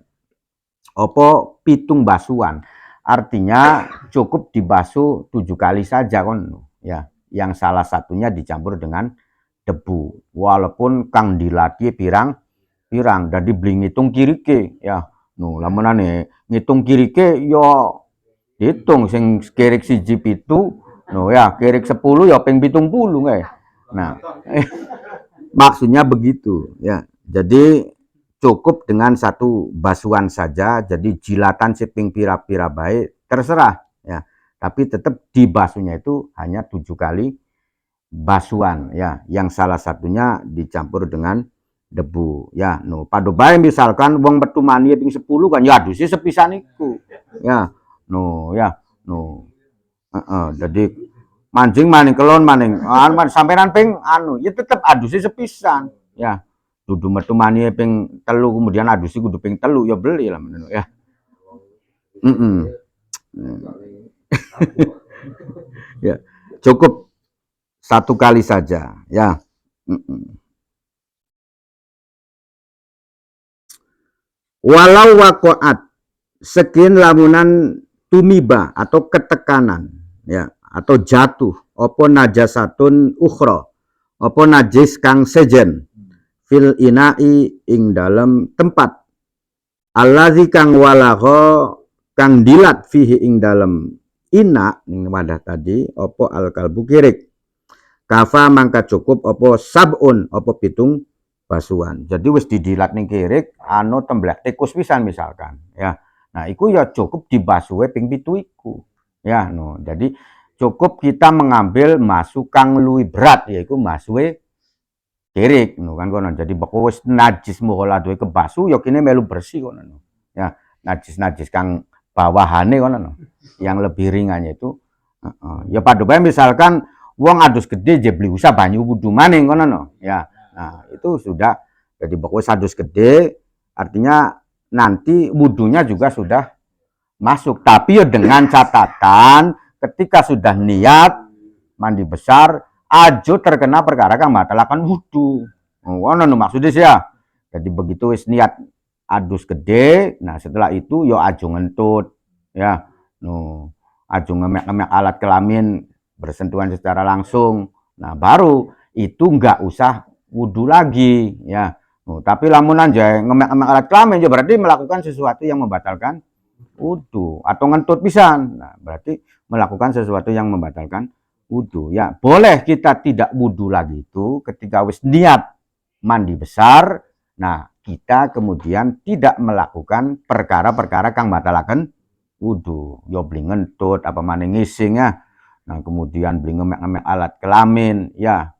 Apa pitung basuhan. Artinya cukup dibasuh 7 kali saja kon ya. Yang salah satunya dicampur dengan debu. Walaupun kang dilatih pirang jadi beli ngitung kirike ya. Lamunane ngitung kirike yo hitung sing kirik siji pitu ya kirik 10 ya ping 70 nggih. Nah, maksudnya begitu ya. Jadi cukup dengan satu basuhan saja, jadi jilatan siping pira-pira baik terserah ya, tapi tetap dibasuhnya itu hanya 7 kali basuhan ya, yang salah satunya dicampur dengan debu ya. Pada baik misalkan wong metu mani ping 10 kan ya adusi sepisan iku ya ya jadi mancing maning kelon maning sampean ping ya tetep adusi sepisan ya. Dudu metu mani ping 3 kemudian adusi kudu ping 3 ya beli lah menurut ya. Ya, cukup 1 kali saja ya. Walau waqa'at sekian lamunan tumiba atau ketekanan ya atau jatuh apa najasatun ukhra apa najis kang sejen fil inai ing dalam tempat allazi kang walagha kang dilat fihi ing dalam ina ning wadah tadi apa al kalbu kirik kafa mangka cukup apa sabun apa pitung basuhan. Jadi wis didilat ning kirik anu temblek tikus pisan misalkan ya. Nah, iku ya cukup dibasuhe ping 7 iku. Ya, jadi cukup kita mengambil masuk kang luwih berat yaiku masuhe kirik kan kono. Jadi beko wis najis mukola duwe kebasu ya kene melu bersih kono. Ya, najis-najis kang bawahane kono. Yang lebih ringannya itu ya pada bae misalkan wong adus gede je beli usah banyu wudu maning kono ya. Nah, itu sudah jadi beko wis adus gede artinya nanti wudunya juga sudah masuk. Tapi ya dengan catatan ketika sudah niat mandi besar, ajo terkena perkara kang batalkan wudu. Ngono maksudnya sih ya. Jadi begitu wis niat adus gede, nah setelah itu yo ajo ngentut ya. Ajo ngemek-ngemek alat kelamin bersentuhan secara langsung. Nah, baru itu enggak usah wudu lagi ya. Tapi lamun aja ngemek-ngemek alat kelamin ya berarti melakukan sesuatu yang membatalkan wudu atau ngentut pisan. Nah, berarti melakukan sesuatu yang membatalkan wudu. Ya, boleh kita tidak wudu lagi itu ketika wis niat mandi besar. Nah, kita kemudian tidak melakukan perkara-perkara kang batalaken wudu. Ya beli ngentut apa maning ngising ya. Nah, kemudian beli ngemek-ngemek alat kelamin ya.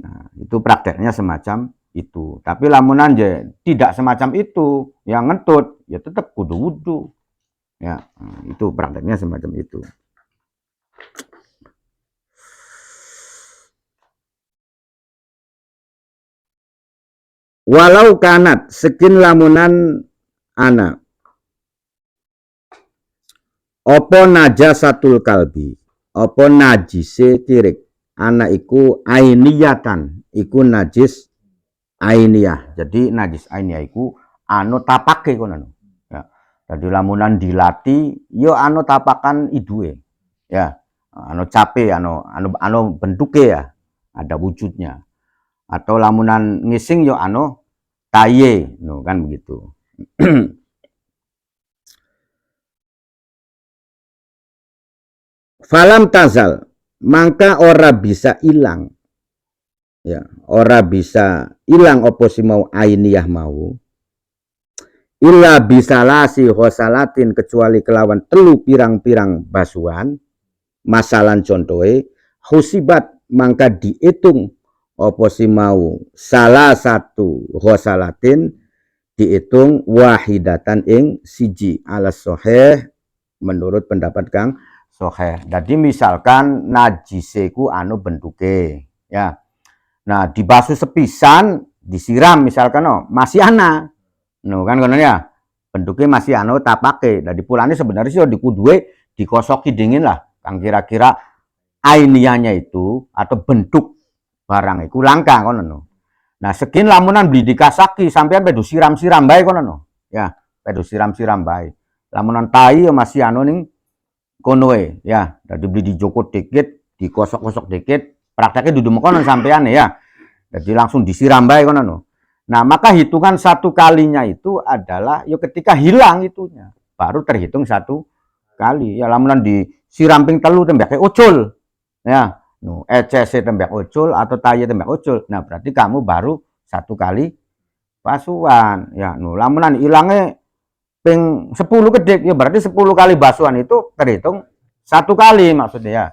Nah, itu prakteknya semacam itu. Tapi lamun anje tidak semacam itu, yang ngentut ya tetap kudu wudu. Ya, itu prakteknya semacam itu. Walau kanat sekin lamunan anak opo najasatul kalbi opo najise kirik anak iku ainiyatan iku najis ainiyah. Jadi najis ainiyah iku anu tapake kono ya. Jadi lamunan dilati yo anu tapakan idue ya. Anu cape anu bentuke ya, ada wujudnya. Atau lamunan ngising yo anu taye kan begitu. Falam tazal maka ora bisa hilang ya, ora bisa hilang opo si mau ainiyah mau illa bisalasi khosalatin kecuali kelawan telu pirang-pirang basuhan masalan contohe husibat mangka dihitung opo si mau salah satu khosalatin dihitung wahidatan ing siji alas soheh menurut pendapat Kang Soheh. Jadi misalkan najiseku anu bentuke ya. Nah, dibasuh sepisan disiram misalkan masih ana. Kan kono ya. Bentuknya masih anu tapake. Jadi pulane sebenarnya sih dikuduwe dikosoki dingin lah. Kang kira-kira ainiyahnya itu atau bentuk barang itu langka kono. Nah, sekin lamunan beli dikasaki sampean pedu siram-siram bae kono ya pedo siram-siram bae. Lamunan tai ya masih anu ning kono ya, dadi beli dijokot dikit, dikosok-kosok dikit, prakteknya dudu mekono sampean ya. Jadi langsung disiram bae kono no. Nah, maka hitungan satu kalinya itu adalah ya ketika hilang itunya, baru terhitung satu kali. Ya lamunan disiram ping telu tembake ucul. Ya, no, ECC tembak ucul atau taye tembak ucul. Nah, berarti kamu baru satu kali basuhan. Ya, no, lamunan hilangnya ping 10 kedik, ya berarti 10 kali basuhan itu terhitung satu kali maksudnya ya.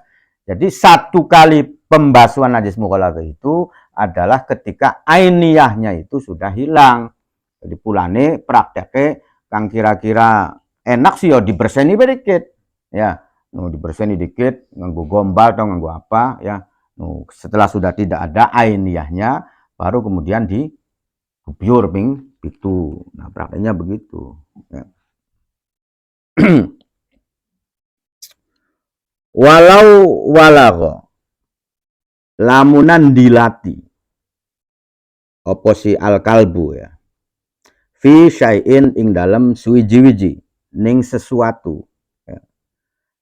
Jadi satu kali pembasuhan najis mukhalatah itu adalah ketika ainiyahnya itu sudah hilang. Jadi pulane prakteknya kang kira-kira enak sih ya diberseni dikit. Ya, no, diberseni dikit nganggo gombal atau nganggo apa ya. No, setelah sudah tidak ada ainiyahnya baru kemudian dikubyur ping itu. Nah, prakteknya begitu. Ya. Walau walago lamunan dilati apa si al kalbu ya fi syai'in ing dalam suwiji-wiji ning sesuatu ya.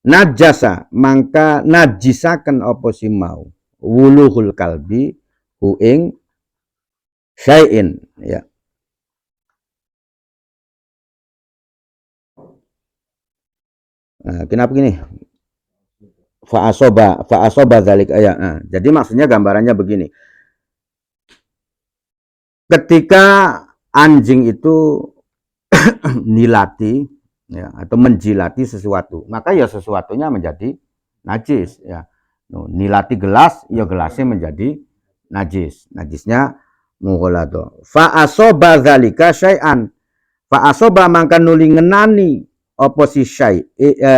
Najasa mangka najisaken apa si mau wuluhul kalbi hu ing syai'in ya. Nah, kenapa gini? Fa'asoba dzalik ya. Nah, jadi maksudnya gambarannya begini. Ketika anjing itu nilati ya, atau menjilati sesuatu, maka ya sesuatunya menjadi najis ya. Nilati gelas, ya gelasnya menjadi najis. Najisnya mughalladha. Fa asoba dzalika syai'an. Fa asoba mangka nuli ngenani apa si syai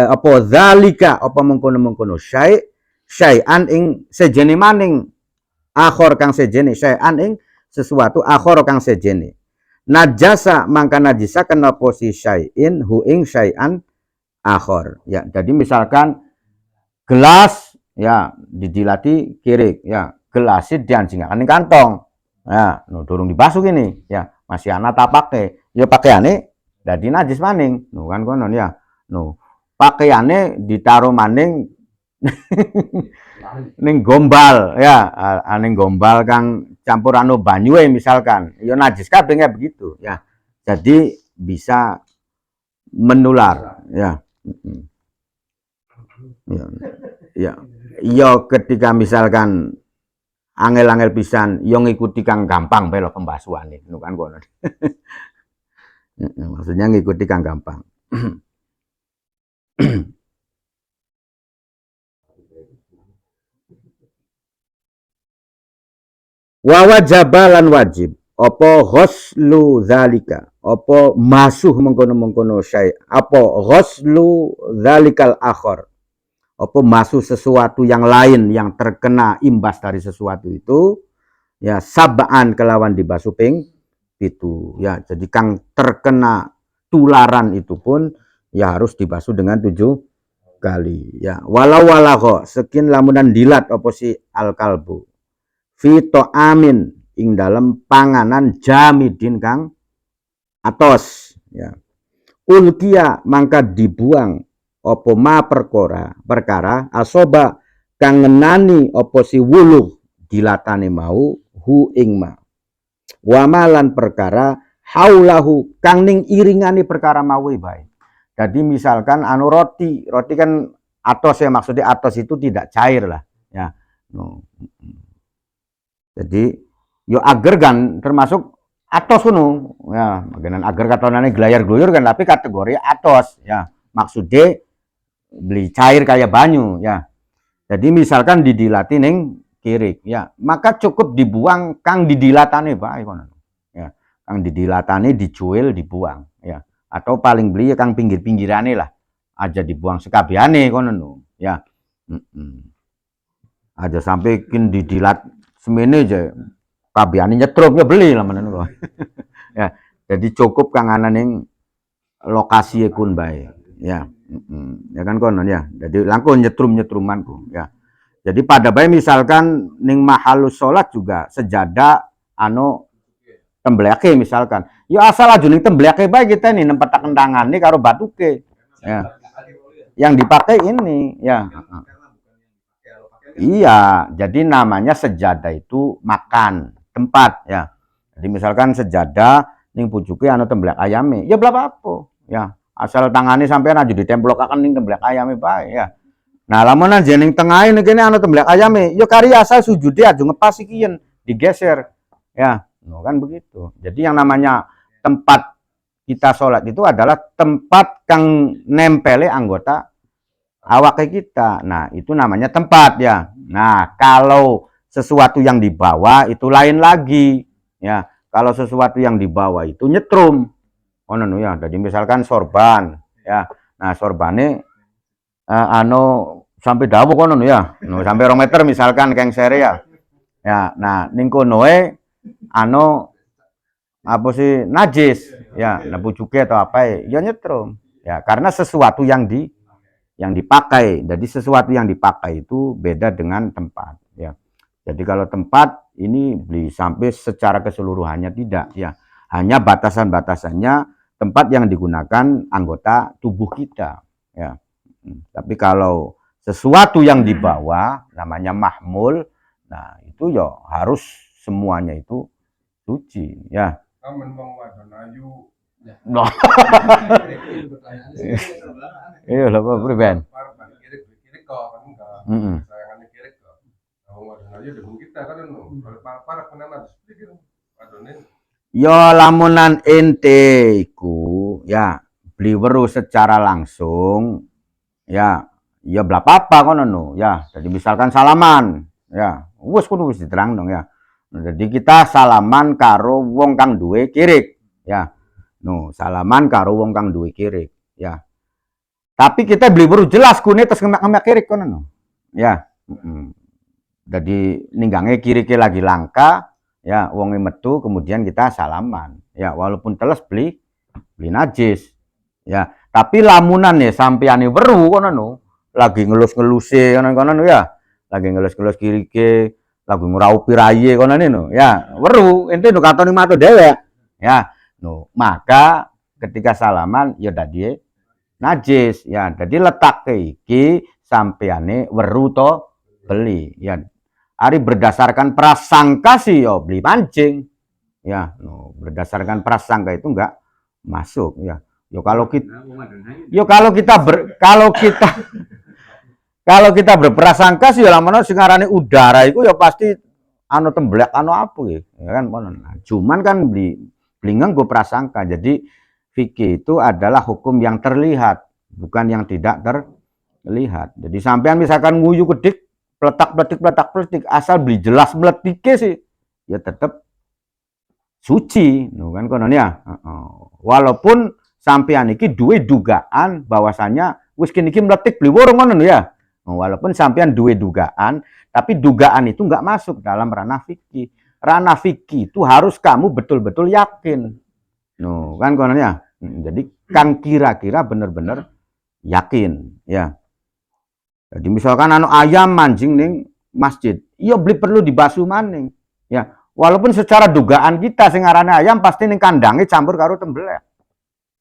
apa dzalika apa mengkono-mengkono syai'an ing sejene maning akhor kang sejene syai'an ing sesuatu akhor kang sejene. Najasa mangka najisaken apa si syai'in hu ing syai'an akhor. Ya, jadi misalkan gelas ya didilati kirik ya, gelasnya dianjingaken ning kantong. Ya, no, durung dibasuh gini ya, masih ana tak pakai. Ya pakaiane dadi najis maning. No kan konon ya. No, pakaiane ditaruh maning ning gombal ya, ning gombal kang campur anu banyue misalkan. Ya najis kabeh begitu ya. Jadi bisa menular ya. Ya. Ya. Ya ketika misalkan angel-angel pisan yo ngikuti kang gampang bae lho pembasuhane ngono kan kono. Maksudnya ngikuti kang gampang. Wa wajabalan wajib apa ghuslu zalika apa masuh mengkono-mengkono syai apa ghuslu zalikal akhar apa masuh sesuatu yang lain yang terkena imbas dari sesuatu itu ya sab'an kelawan dibasuh ping itu ya. Jadi kang terkena tularan itu pun ya harus dibasuh dengan 7 kali ya. Walau walagho sekin lamunan dilat apa si al kalbu fito amin ing dalam panganan jamidin kang atos ya. Ulkia mangka dibuang opo ma perkara asoba kang ngenani opo si wuluh dilatane mau hu ing ma wamalan perkara haulahu kang ning iringani perkara mau bae. Jadi misalkan anu roti kan atos ya, maksudnya atos itu tidak cair lah ya. No. Jadi yo agar kan termasuk atos kuno ya, bagian agar katonane gelayar gluyur kan, tapi kategori atos ya, maksudnya beli cair kayak banyu ya. Jadi misalkan didilati ning kirik ya, maka cukup dibuang kang didilatane bae kono ya, kang didilatane dicuil dibuang ya, atau paling beli ya kang pinggir-pinggirane lah aja dibuang sekabehane kono ya. Aja sampai kin didilat semene aja kabehane nyetrum ya beli lah menen kok. Ya, jadi cukup kang ana ning lokasi kun bae ya. Ya kan konon ya. Jadi langkung nyetrum-nyetrumanku ya. Jadi pada bae misalkan ning mahalus salat juga sejadah anu tembleke misalkan. Ya asal aja ning tembleke bae kita nih nempetaken tangane karo batuke. Ya. Yang dipakai ini, ya. Iya, jadi namanya sejadah itu makan tempat ya. Jadi misalkan sejadah ning pucuke ana temblek ayame, ya bla apa ya. Asal tangane sampean aja ditemplokaken ning temblek ayame bae ya. Nah, lamun aja ning tengahe kene ana temblek ayame, ya kari asal sujude aja ngepas iki yen digeser. Ya, no, kan begitu. Jadi yang namanya tempat kita sholat itu adalah tempat kang nempele anggota awak kita. Nah, itu namanya tempat ya. Nah, kalau sesuatu yang dibawa itu lain lagi ya. Kalau sesuatu yang dibawa itu nyetrum. Oh no, ya. Jadi misalkan sorban ya. Nah, sorbane sampai dawu kono ya. No, sampai 2 meter misalkan keng sere ya. Ya, nah ning konoe apa sih najis ya, nah pucuke atau apa ya nyetrum. Ya, karena sesuatu yang dipakai. Jadi sesuatu yang dipakai itu beda dengan tempat ya. Jadi kalau tempat ini beli sampai secara keseluruhannya tidak ya. Hanya batasan-batasannya tempat yang digunakan anggota tubuh kita ya. Tapi kalau sesuatu yang dibawa namanya mahmul, nah itu ya harus semuanya itu suci ya. No. Iya lah Pak Priben. Yo lamunan ente iku ya beli weruh secara langsung ya ya bla apa kono no ya. Jadi misalkan salaman ya wis kudu wis diterang dong ya. Jadi kita salaman karo wong kang duwe kirik ya. No, salaman karo wong kang duwe kirik ya. Tapi kita beli weruh jelas kune terus ngemek-ngemek kirik kono no. Ya. Jadi ninggange kirike lagi langka ya wonge metu kemudian kita salaman ya walaupun teles beli najis ya. Tapi lamunan ya sampeane weruh kono no lagi ngelus-ngeluse kono ya lagi ngelus-ngelus kirike lagi ngraupi raye kono no ya weruh ente no katone mato dewek ya no maka ketika salaman ya dadi najis ya. Jadi letak iki sampeane weruh to beli ya. Ari berdasarkan prasangka sih yo beli mancing ya. No, berdasarkan prasangka itu enggak masuk ya. Yo kalau kita kalau kita berprasangka sih lamun sing ngarane udara itu ya pasti anu temblek anu apa ya kan. Nah, cuman kan beli nganggo prasangka. Jadi fikih itu adalah hukum yang terlihat bukan yang tidak terlihat. Jadi sampean misalkan nguyu kedik peletak-peletik asal beli jelas meletike sih ya tetap suci no kan konon ya. Walaupun sampean iki duwe dugaan bahwasanya wis kene iki meletik beli warung ngono ya. Walaupun sampean duwe dugaan tapi dugaan itu enggak masuk dalam ranah fikih. Ranah fikih itu harus kamu betul-betul yakin. No kan konon ya. Jadi kan kira-kira bener-bener yakin ya. Jadi misalkan anu ayam mancing ning masjid, iya beli perlu dibasuh maning. Ya, walaupun secara dugaan kita sing ngarane ayam pasti ning kandange campur karo temblek.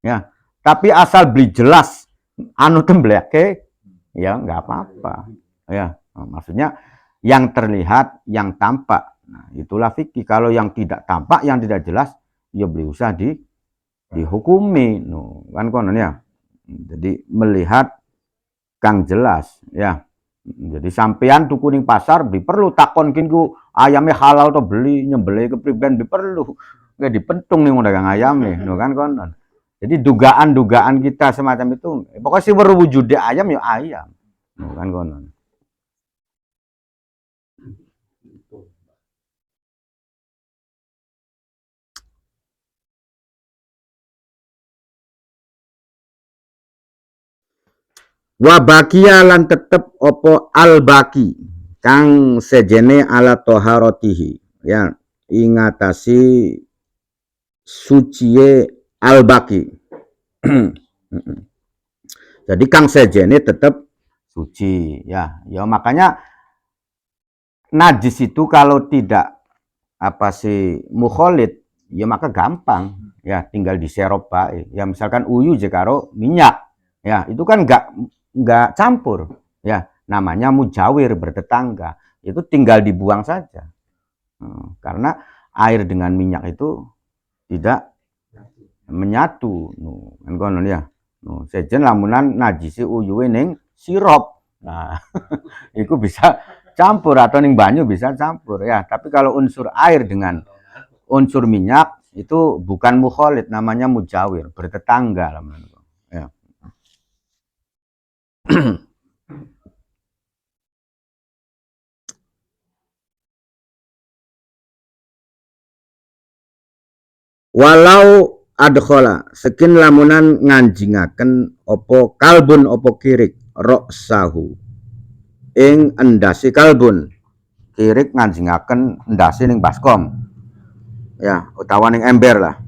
Ya, tapi asal beli jelas anu tembleke ya enggak apa-apa. Ya, maksudnya yang terlihat, yang tampak. Nah, itulah fikih. Kalau yang tidak tampak, yang tidak jelas, ya beli usah dihukumi. No, kan konon ya. Jadi melihat kang jelas ya. Jadi sampean tuku ning pasar beli perlu takonkin ku ayamnya halal atau beli nyembelih kepriben perlu nggak dipentung nih dagang ayamnya no kan konon. Jadi dugaan-dugaan kita semacam itu pokoknya sih berwujud ayam ya ayam no kan konon. Wa bakia lan tetep opo al baki kang sejene ala toharotihi ya ingatasi sucie al baki. Jadi kang sejene tetep suci ya. Ya makanya najis itu kalau tidak apa sih mukholid ya maka gampang ya, tinggal diserop bae. Ya misalkan uyu karo minyak, ya itu kan nggak campur, ya namanya mujawir, bertetangga, itu tinggal dibuang saja. Karena air dengan minyak itu tidak menyatu, kan konon ya. Sejen lamunan najisi uyuwe ning sirop, nah itu bisa campur, atau ning banyu bisa campur ya. Tapi kalau unsur air dengan unsur minyak itu bukan mukholid, namanya mujawir, bertetangga ya. Walau adkhola sekin lamunan nganjingaken opo kalbun opo kirik roksahu ing endasi kalbun, kirik nganjingaken endasi ning baskom ya, utawa ning ember lah.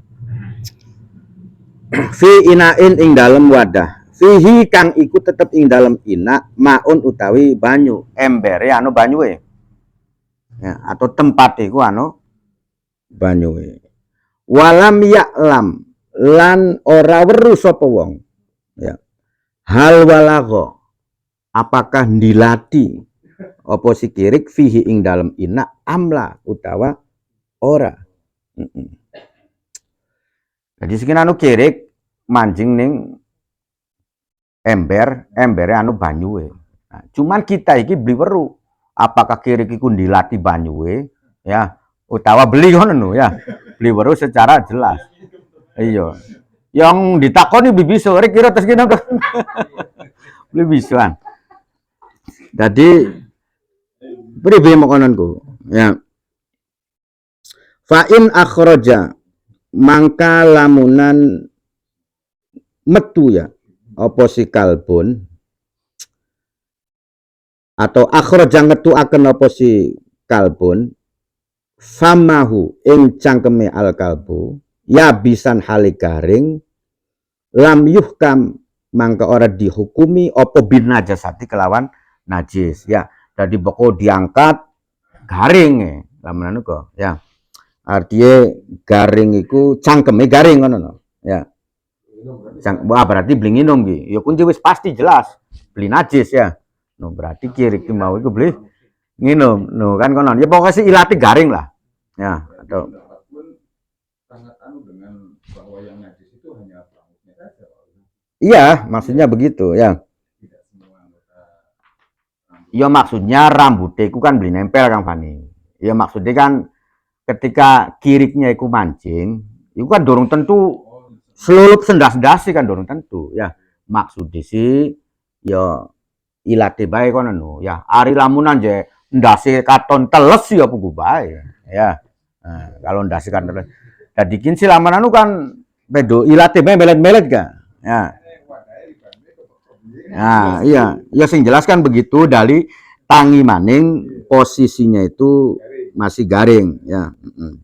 Fi inain ing dalem wadah, fihi kang iku tetep ing dalem ina maun utawi banyu, ember ya anu banyue ya, atau tempat iku anu banyue. Walam ya'lam lan ora weruh sapa wong ya, hal walago apakah ndilati apa si kirik fihi ing dalem ina amla utawa ora. Jadi sekin anu kirik mancing ning embere anu banyue. Nah, cuman kita iki beli weruh apakah kirik iku ndilati banyue ya, utawa beli ngono ya, beli weruh secara jelas. Iya. Yang ditakoni bibiso rek kira tes kene kok. Beli bisuan. Jadi pribe makananku ya. Fa in akhraja mangka lamunan metu ya apa si kalbun, atau akhraja ngetuaken apa si kalbun famahu ing cangkeme al kalbu ya bisan hali garing lam yuhkam mangka ora dihukumi apa bin najasati kelawan najis ya. Jadi pokok diangkat garing lamun kok ya, artinya garing iku cangkeme garing ngono ya. Wah berarti beli nginum gitu ya, kunci wis pasti jelas beli najis ya. No berarti kiri mau iku beli nginum no kan konon ya, pokoknya sih ilati garing lah ya. Atau iya, maksudnya begitu ya. Ya maksudnya rambutnya itu kan beli nempel Kang Fani. Ya maksudnya kan ketika kiriknya itu mancing, itu kan dorong tentu selulup sendas-sendasi kan dorong tentu ya. Maksudnya sih ya ilate bae kono ya. Ari lamunan je ndase katon teles ya pugu bae ya. Nah, kalau ndase katon teles. Jadi kinsi lamunan kan bedo ilate bae melet-melet kan ya. Nah, iya, ya sing jelaskan begitu dari tangi maning posisinya itu masih garing ya.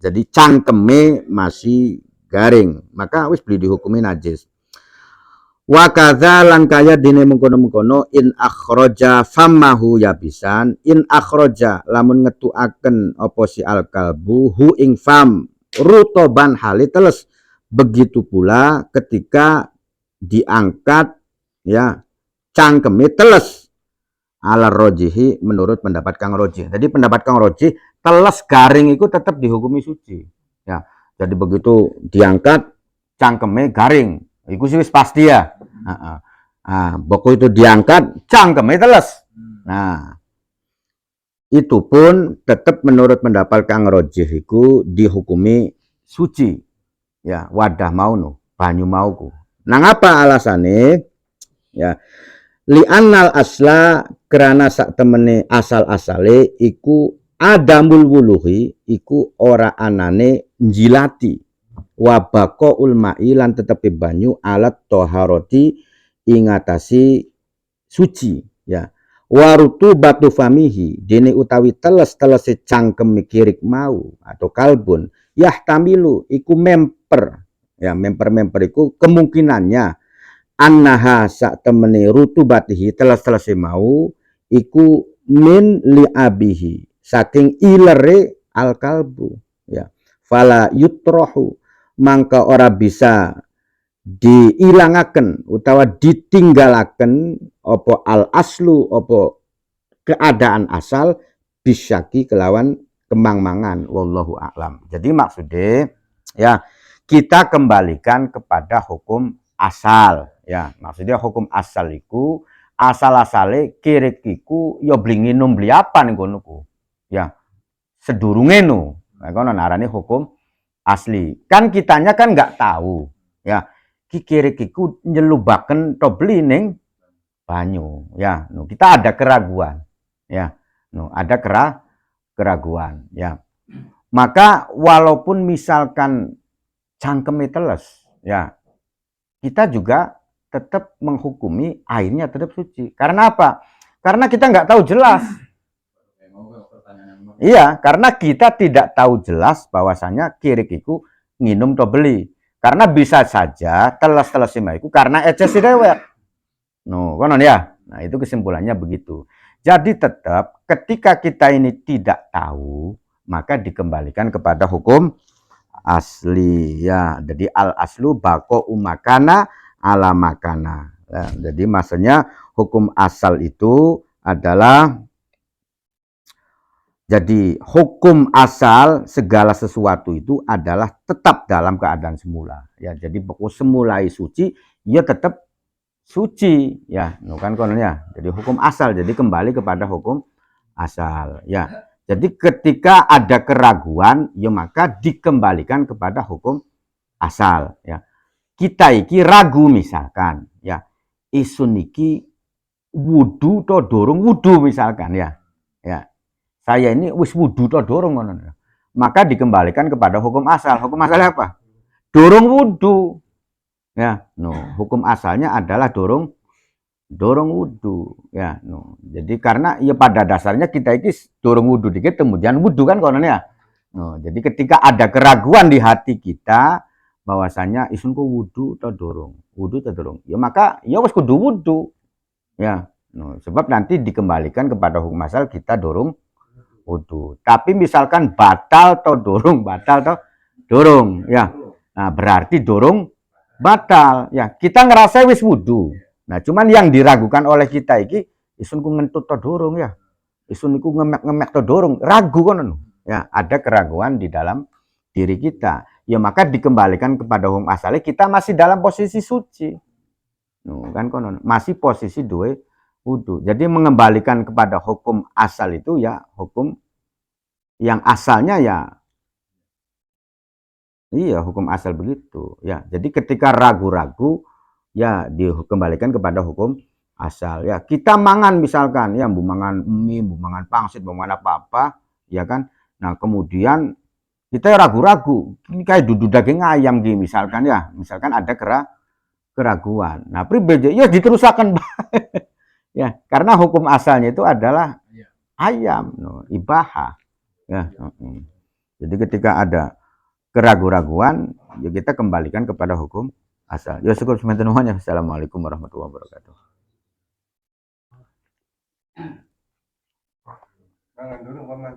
Jadi cangkeme masih garing, maka wis beli dihukumi najis. Wa kadza lan kaya dene mengkono-mengkono in akhraja famahu yabisan, in akhraja lamun ngetuaken apa si al kalbu hu ing fam rutoban hali teles. Begitu pula ketika diangkat ya cangkeme teles ala rojihi menurut pendapat Kang Roji. Jadi pendapat Kang Roji teles garing itu tetap dihukumi suci ya. Jadi begitu diangkat cangkeme garing itu sih pasti ya. Boko itu diangkat cangkeme teles. Nah itu pun tetap menurut pendapat Kang Roji itu dihukumi suci ya, wadah mau no banyu mauku. Nah apa alasannya ya, li'annal asla kerana sak temene asal-asale iku adamul wuluhi iku ora anane njilati wabako ulma'i lan tetepi banyu alat toharoti ingatasi suci ya. Warutu batu famihi dene utawi teles-telese cangkem kirik mau atau kalbun yahtamilu iku memper ya, memper iku kemungkinannya annaha sak temene rutubatihi teles-telese mau iku min liabihi saking ilere al kalbu ya, fala yutrohu, mangka ora bisa diilangaken utawa ditinggalaken apa al aslu apa keadaan asal bisyaki kelawan kemang-mangan, wallahu a'lam. Jadi maksudnya ya kita kembalikan kepada hukum asal ya, maksudnya hukum asal iku asal-asale kirik iku ya beli nginum beli apa nih kono ya sedurunge no, nah kono narane hukum asli. Kan kitanya kan nggak tahu ya kirik iku nyelubaken to beli ning banyu ya, no, kita ada keraguan ya, no, ada keraguan ya. Maka walaupun misalkan cangkeme teles ya, kita juga tetap menghukumi airnya tetap suci. Karena apa? Karena kita nggak tahu jelas. Iya, karena kita tidak tahu jelas bahwasanya kirik itu nginum atau beli. Karena bisa saja teles-teles itu karena eces dewek. No, konon ya. Nah, itu kesimpulannya begitu. Jadi tetap ketika kita ini tidak tahu, maka dikembalikan kepada hukum asli ya. Jadi al aslu bako umakana ala makana. Ya, jadi maksudnya hukum asal itu adalah jadi hukum asal segala sesuatu itu adalah tetap dalam keadaan semula. Ya, jadi pokok semulai suci, ya tetap suci ya, kan kononnya. Jadi hukum asal, jadi kembali kepada hukum asal ya. Jadi ketika ada keraguan, ya maka dikembalikan kepada hukum asal ya. Kita iki ragu misalkan ya, isun iki wudu to dorong wudu misalkan ya. Ya. Saya ini wis wudu to dorong konon. Maka dikembalikan kepada hukum asal. Hukum asalnya apa? Dorong wudu. Ya, no, hukum asalnya adalah dorong wudu ya, no. Jadi karena ya pada dasarnya kita ini dorong wudu dikit kemudian wudu kan konon ya. No, jadi ketika ada keraguan di hati kita bahwasanya isun ku wudu atau dorong, ya maka ya wis kudu wudu ya, no. Sebab nanti dikembalikan kepada hukum asal kita dorong wudu. Tapi misalkan batal atau dorong ya, nah berarti dorong batal ya, kita ngerasa wis wudu. Nah cuman yang diragukan oleh kita iki isun ku ngentut to dorong ya, isun ku ngemek to dorong, ragu kan ya, ada keraguan di dalam diri kita ya, maka dikembalikan kepada hukum asalnya kita masih dalam posisi suci kan konon masih posisi dua wudu. Jadi mengembalikan kepada hukum asal itu ya hukum yang asalnya ya. Iya, hukum asal begitu. Ya, jadi ketika ragu-ragu, ya dikembalikan kepada hukum asal. Ya, kita mangan misalkan, ya, mangan mie, mangan pangsit, mangan apa-apa, ya kan. Nah, kemudian kita ragu-ragu, ini kayak duduk daging ayam gitu, misalkan ya, misalkan ada keraguan. Nah, pribadi, ya diterusakan, ya, karena hukum asalnya itu adalah ayam, no, ibaha, ya. Jadi ketika ada keraguan-raguan, ya kita kembalikan kepada hukum asal. Ya syukur semuanya. Assalamualaikum warahmatullahi wabarakatuh. Jangan dulu, Paman.